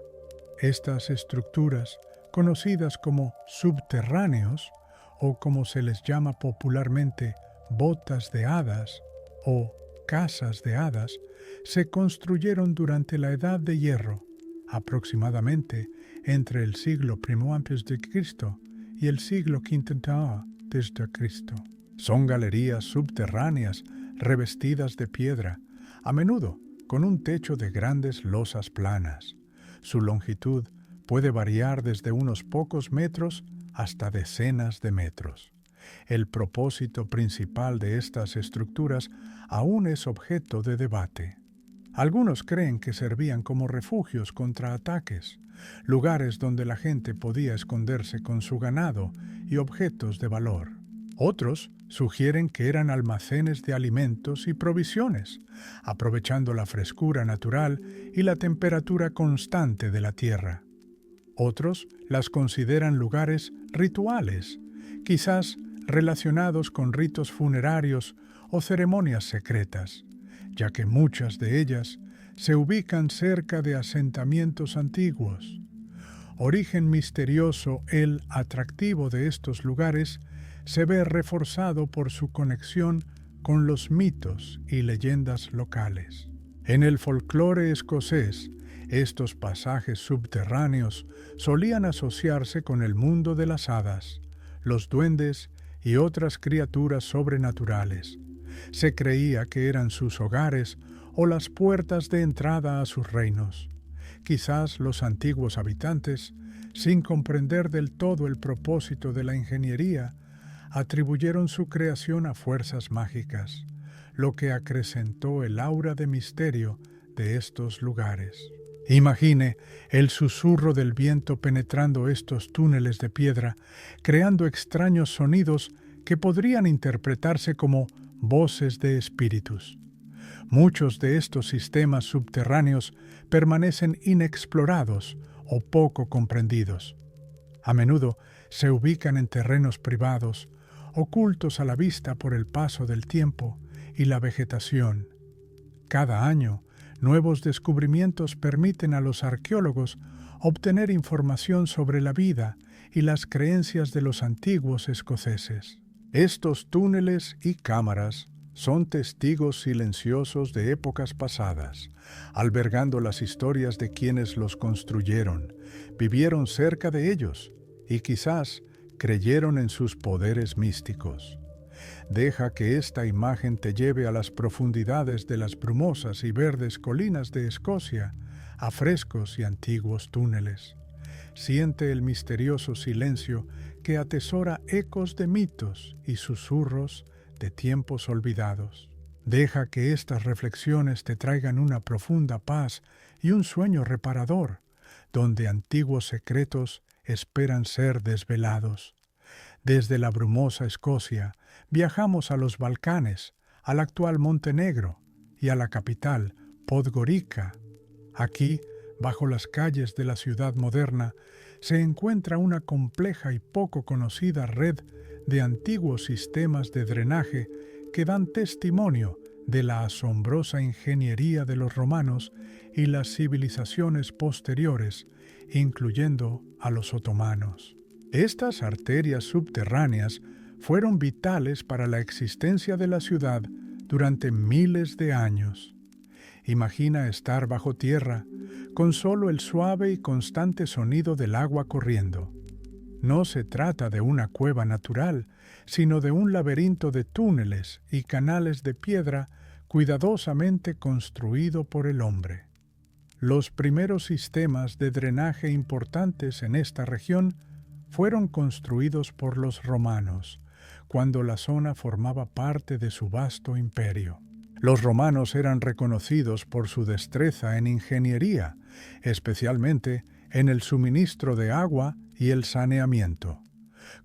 Estas estructuras, conocidas como subterráneos, o como se les llama popularmente, botas de hadas o casas de hadas, se construyeron durante la Edad de Hierro, aproximadamente entre el siglo I a.C. y el siglo V a.C. Son galerías subterráneas revestidas de piedra, a menudo con un techo de grandes losas planas. Su longitud puede variar desde unos pocos metros hasta decenas de metros. El propósito principal de estas estructuras aún es objeto de debate. Algunos creen que servían como refugios contra ataques, lugares donde la gente podía esconderse con su ganado y objetos de valor. Otros sugieren que eran almacenes de alimentos y provisiones, aprovechando la frescura natural y la temperatura constante de la tierra. Otros las consideran lugares rituales, quizás relacionados con ritos funerarios o ceremonias secretas, ya que muchas de ellas se ubican cerca de asentamientos antiguos. Origen misterioso, el atractivo de estos lugares se ve reforzado por su conexión con los mitos y leyendas locales. En el folclore escocés, estos pasajes subterráneos solían asociarse con el mundo de las hadas, los duendes y otras criaturas sobrenaturales. Se creía que eran sus hogares o las puertas de entrada a sus reinos. Quizás los antiguos habitantes Sin comprender del todo el propósito de la ingeniería, atribuyeron su creación a fuerzas mágicas, lo que acrecentó el aura de misterio de estos lugares. Imagine el susurro del viento penetrando estos túneles de piedra, creando extraños sonidos que podrían interpretarse como voces de espíritus. Muchos de estos sistemas subterráneos permanecen inexplorados o poco comprendidos. A menudo se ubican en terrenos privados, ocultos a la vista por el paso del tiempo y la vegetación. Cada año, nuevos descubrimientos permiten a los arqueólogos obtener información sobre la vida y las creencias de los antiguos escoceses. Estos túneles y cámaras son testigos silenciosos de épocas pasadas, albergando las historias de quienes los construyeron, vivieron cerca de ellos y quizás creyeron en sus poderes místicos. Deja que esta imagen te lleve a las profundidades de las brumosas y verdes colinas de Escocia, a frescos y antiguos túneles. Siente el misterioso silencio que atesora ecos de mitos y susurros de tiempos olvidados. Deja que estas reflexiones te traigan una profunda paz y un sueño reparador, donde antiguos secretos esperan ser desvelados. Desde la brumosa Escocia, viajamos a los Balcanes, al actual Montenegro y a la capital, Podgorica. Aquí, bajo las calles de la ciudad moderna, se encuentra una compleja y poco conocida red de antiguos sistemas de drenaje que dan testimonio de la asombrosa ingeniería de los romanos y las civilizaciones posteriores, incluyendo a los otomanos. Estas arterias subterráneas fueron vitales para la existencia de la ciudad durante miles de años. Imagina estar bajo tierra, con solo el suave y constante sonido del agua corriendo. No se trata de una cueva natural, sino de un laberinto de túneles y canales de piedra cuidadosamente construido por el hombre. Los primeros sistemas de drenaje importantes en esta región fueron construidos por los romanos, cuando la zona formaba parte de su vasto imperio. Los romanos eran reconocidos por su destreza en ingeniería, especialmente en el suministro de agua y el saneamiento.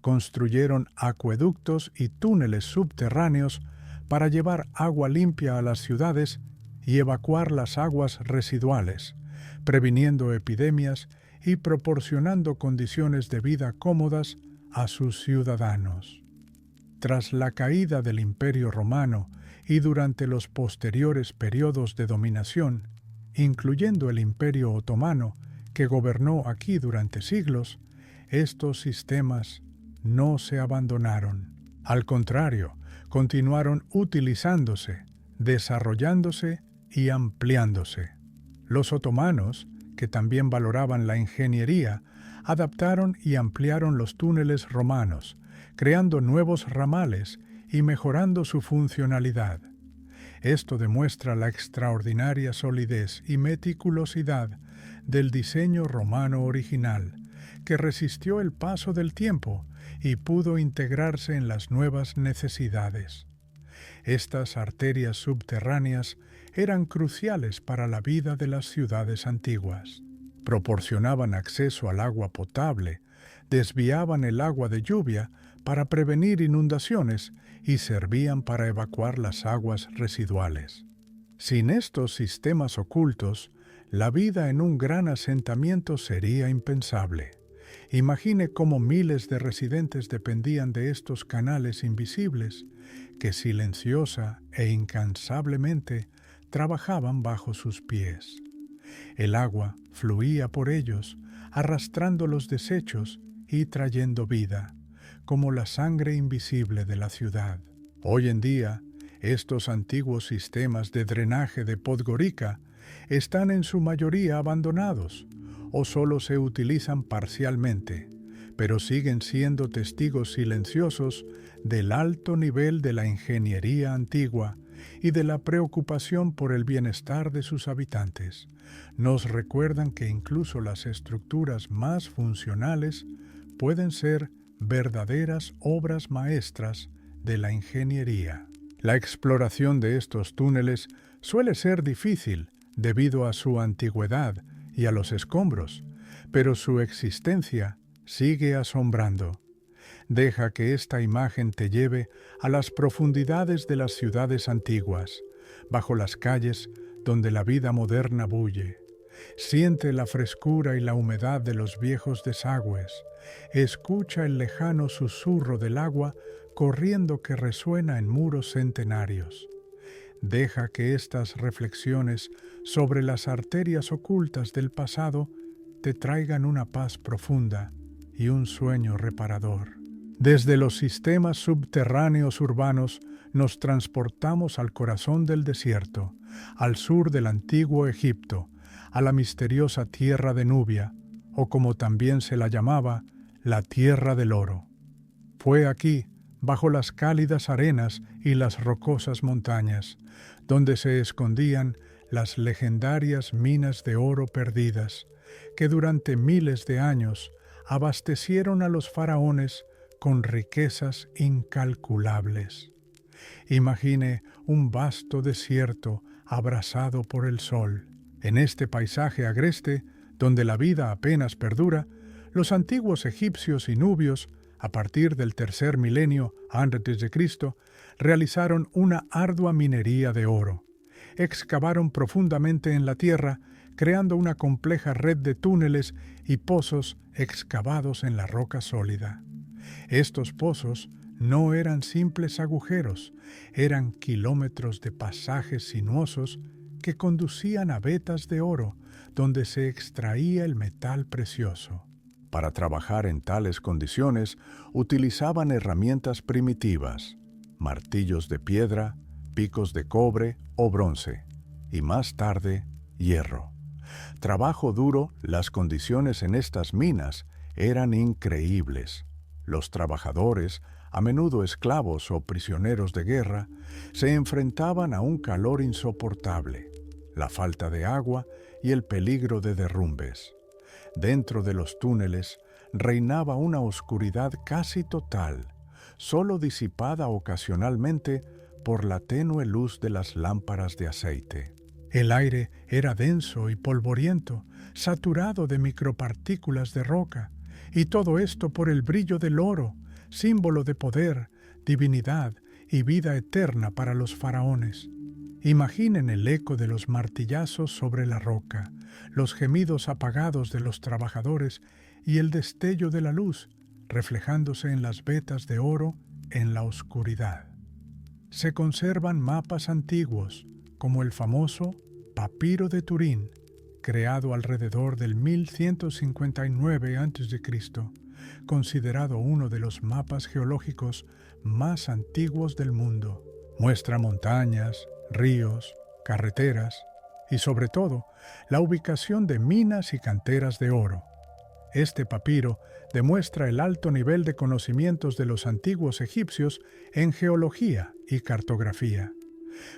Construyeron acueductos y túneles subterráneos para llevar agua limpia a las ciudades y evacuar las aguas residuales, previniendo epidemias y proporcionando condiciones de vida cómodas a sus ciudadanos. Tras la caída del Imperio Romano y durante los posteriores periodos de dominación, incluyendo el Imperio Otomano, que gobernó aquí durante siglos, estos sistemas no se abandonaron. Al contrario, continuaron utilizándose, desarrollándose y ampliándose. Los otomanos, que también valoraban la ingeniería, adaptaron y ampliaron los túneles romanos, creando nuevos ramales y mejorando su funcionalidad. Esto demuestra la extraordinaria solidez y meticulosidad del diseño romano original, que resistió el paso del tiempo y pudo integrarse en las nuevas necesidades. Estas arterias subterráneas eran cruciales para la vida de las ciudades antiguas. Proporcionaban acceso al agua potable, desviaban el agua de lluvia para prevenir inundaciones y servían para evacuar las aguas residuales. Sin estos sistemas ocultos, la vida en un gran asentamiento sería impensable. Imagine cómo miles de residentes dependían de estos canales invisibles que silenciosa e incansablemente trabajaban bajo sus pies. El agua fluía por ellos, arrastrando los desechos y trayendo vida, como la sangre invisible de la ciudad. Hoy en día, estos antiguos sistemas de drenaje de Podgorica están en su mayoría abandonados o solo se utilizan parcialmente, pero siguen siendo testigos silenciosos del alto nivel de la ingeniería antigua y de la preocupación por el bienestar de sus habitantes. Nos recuerdan que incluso las estructuras más funcionales pueden ser verdaderas obras maestras de la ingeniería. La exploración de estos túneles suele ser difícil debido a su antigüedad y a los escombros, pero su existencia sigue asombrando. Deja que esta imagen te lleve a las profundidades de las ciudades antiguas, bajo las calles donde la vida moderna bulle. Siente la frescura y la humedad de los viejos desagües. Escucha el lejano susurro del agua corriendo que resuena en muros centenarios. Deja que estas reflexiones sobre las arterias ocultas del pasado te traigan una paz profunda y un sueño reparador. Desde los sistemas subterráneos urbanos nos transportamos al corazón del desierto, al sur del antiguo Egipto, a la misteriosa tierra de Nubia, o como también se la llamaba, la Tierra del Oro. Fue aquí, bajo las cálidas arenas y las rocosas montañas, donde se escondían las legendarias minas de oro perdidas, que durante miles de años abastecieron a los faraones con riquezas incalculables. Imagine un vasto desierto abrasado por el sol. En este paisaje agreste, donde la vida apenas perdura, los antiguos egipcios y nubios, a partir del tercer milenio antes de Cristo, realizaron una ardua minería de oro. Excavaron profundamente en la tierra, creando una compleja red de túneles y pozos excavados en la roca sólida. Estos pozos no eran simples agujeros, eran kilómetros de pasajes sinuosos que conducían a vetas de oro, donde se extraía el metal precioso. Para trabajar en tales condiciones, utilizaban herramientas primitivas, martillos de piedra, picos de cobre o bronce, y más tarde, hierro. Trabajo duro, las condiciones en estas minas eran increíbles. Los trabajadores, a menudo esclavos o prisioneros de guerra, se enfrentaban a un calor insoportable, la falta de agua y el peligro de derrumbes. Dentro de los túneles reinaba una oscuridad casi total, solo disipada ocasionalmente por la tenue luz de las lámparas de aceite. El aire era denso y polvoriento, saturado de micropartículas de roca, y todo esto por el brillo del oro, símbolo de poder, divinidad y vida eterna para los faraones. Imaginen el eco de los martillazos sobre la roca, los gemidos apagados de los trabajadores y el destello de la luz reflejándose en las vetas de oro en la oscuridad. Se conservan mapas antiguos, como el famoso Papiro de Turín, creado alrededor del 1159 a.C., considerado uno de los mapas geológicos más antiguos del mundo. Muestra montañas, ríos, carreteras y, sobre todo, la ubicación de minas y canteras de oro. Este papiro demuestra el alto nivel de conocimientos de los antiguos egipcios en geología y cartografía.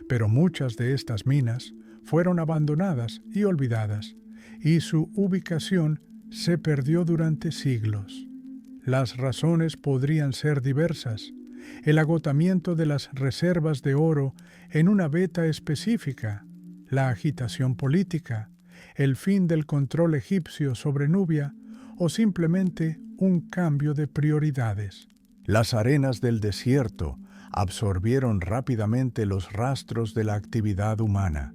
Pero muchas de estas minas fueron abandonadas y olvidadas, y su ubicación se perdió durante siglos. Las razones podrían ser diversas: el agotamiento de las reservas de oro en una veta específica, la agitación política, el fin del control egipcio sobre Nubia o simplemente un cambio de prioridades. Las arenas del desierto absorbieron rápidamente los rastros de la actividad humana,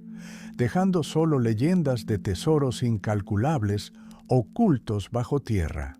dejando solo leyendas de tesoros incalculables ocultos bajo tierra.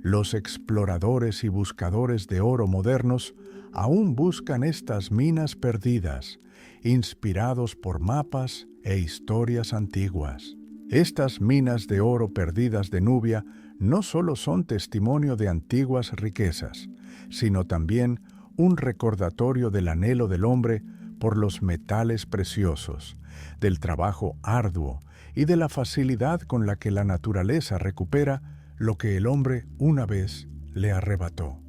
Los exploradores y buscadores de oro modernos aún buscan estas minas perdidas, inspirados por mapas e historias antiguas. Estas minas de oro perdidas de Nubia no solo son testimonio de antiguas riquezas, sino también un recordatorio del anhelo del hombre por los metales preciosos, del trabajo arduo y de la facilidad con la que la naturaleza recupera lo que el hombre una vez le arrebató.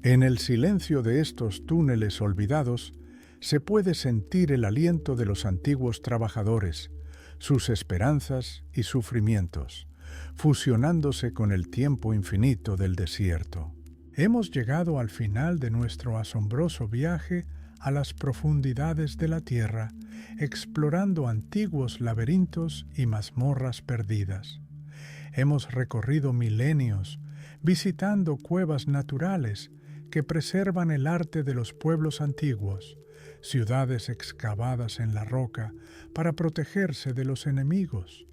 En el silencio de estos túneles olvidados se puede sentir el aliento de los antiguos trabajadores, sus esperanzas y sufrimientos, fusionándose con el tiempo infinito del desierto. Hemos llegado al final de nuestro asombroso viaje a las profundidades de la tierra, explorando antiguos laberintos y mazmorras perdidas. Hemos recorrido milenios, visitando cuevas naturales que preservan el arte de los pueblos antiguos, ciudades excavadas en la roca para protegerse de los enemigos,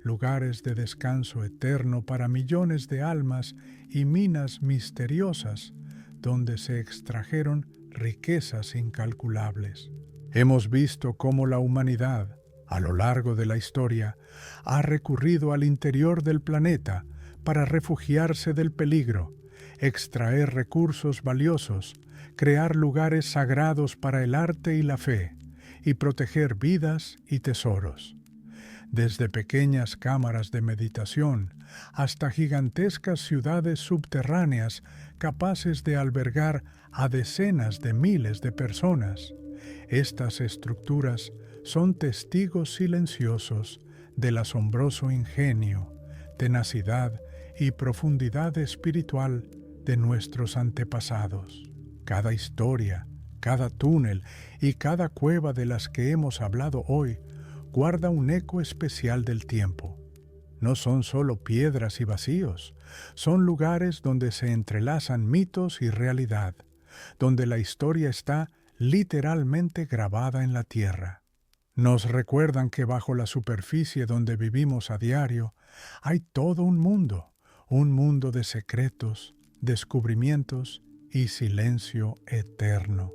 lugares de descanso eterno para millones de almas y minas misteriosas donde se extrajeron riquezas incalculables. Hemos visto cómo la humanidad, a lo largo de la historia, ha recurrido al interior del planeta para refugiarse del peligro, extraer recursos valiosos, crear lugares sagrados para el arte y la fe, y proteger vidas y tesoros. Desde pequeñas cámaras de meditación hasta gigantescas ciudades subterráneas capaces de albergar a decenas de miles de personas, estas estructuras son testigos silenciosos del asombroso ingenio, tenacidad y profundidad espiritual de nuestros antepasados. Cada historia, cada túnel y cada cueva de las que hemos hablado hoy guarda un eco especial del tiempo. No son solo piedras y vacíos, son lugares donde se entrelazan mitos y realidad, donde la historia está literalmente grabada en la tierra. Nos recuerdan que bajo la superficie donde vivimos a diario hay todo un mundo de secretos, descubrimientos y silencio eterno.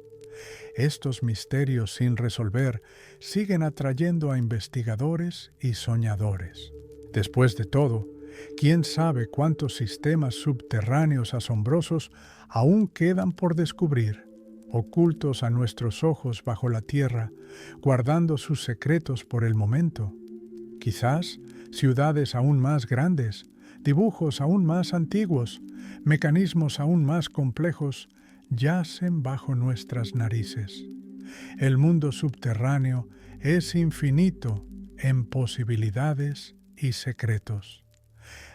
Estos misterios sin resolver siguen atrayendo a investigadores y soñadores. Después de todo, ¿quién sabe cuántos sistemas subterráneos asombrosos aún quedan por descubrir, ocultos a nuestros ojos bajo la tierra, guardando sus secretos por el momento? Quizás ciudades aún más grandes, dibujos aún más antiguos, mecanismos aún más complejos, yacen bajo nuestras narices. El mundo subterráneo es infinito en posibilidades y secretos.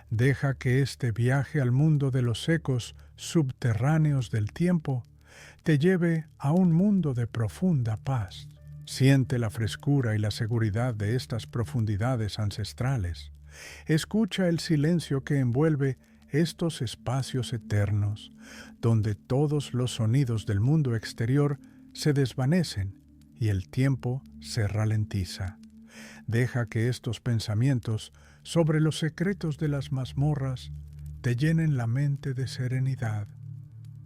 Deja que este viaje al mundo de los ecos subterráneos del tiempo te lleve a un mundo de profunda paz. Siente la frescura y la seguridad de estas profundidades ancestrales. Escucha el silencio que envuelve estos espacios eternos, donde todos los sonidos del mundo exterior se desvanecen y el tiempo se ralentiza. Deja que estos pensamientos sobre los secretos de las mazmorras te llenen la mente de serenidad.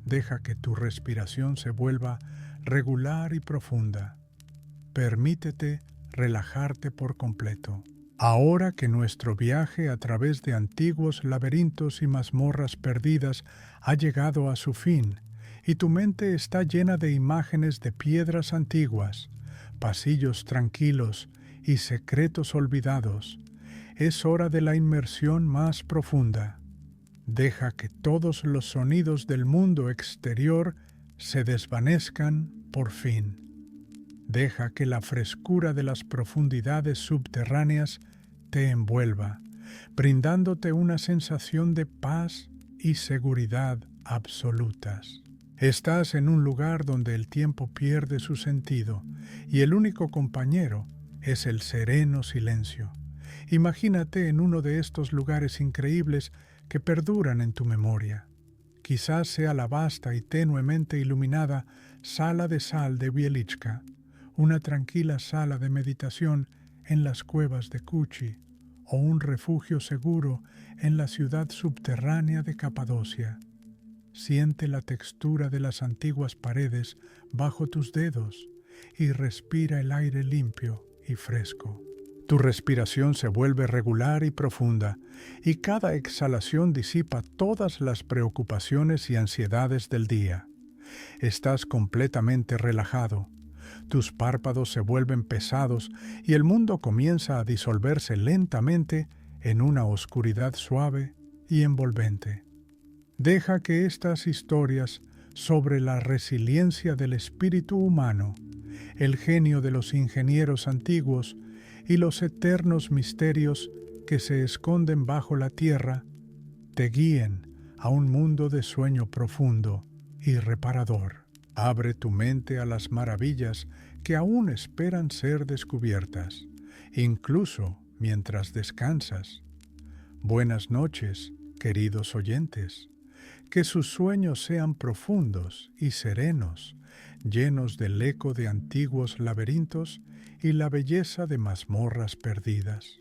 Deja que tu respiración se vuelva regular y profunda. Permítete relajarte por completo. Ahora que nuestro viaje a través de antiguos laberintos y mazmorras perdidas ha llegado a su fin, y tu mente está llena de imágenes de piedras antiguas, pasillos tranquilos y secretos olvidados, es hora de la inmersión más profunda. Deja que todos los sonidos del mundo exterior se desvanezcan por fin. Deja que la frescura de las profundidades subterráneas te envuelva, brindándote una sensación de paz y seguridad absolutas. Estás en un lugar donde el tiempo pierde su sentido y el único compañero es el sereno silencio. Imagínate en uno de estos lugares increíbles que perduran en tu memoria. Quizás sea la vasta y tenuemente iluminada Sala de Sal de Wieliczka, una tranquila sala de meditación en las cuevas de Kuchi, o un refugio seguro en la ciudad subterránea de Capadocia. Siente la textura de las antiguas paredes bajo tus dedos y respira el aire limpio y fresco. Tu respiración se vuelve regular y profunda, y cada exhalación disipa todas las preocupaciones y ansiedades del día. Estás completamente relajado. Tus párpados se vuelven pesados y el mundo comienza a disolverse lentamente en una oscuridad suave y envolvente. Deja que estas historias sobre la resiliencia del espíritu humano, el genio de los ingenieros antiguos y los eternos misterios que se esconden bajo la tierra, te guíen a un mundo de sueño profundo y reparador. Abre tu mente a las maravillas que aún esperan ser descubiertas, incluso mientras descansas. Buenas noches, queridos oyentes. Que sus sueños sean profundos y serenos, llenos del eco de antiguos laberintos y la belleza de mazmorras perdidas.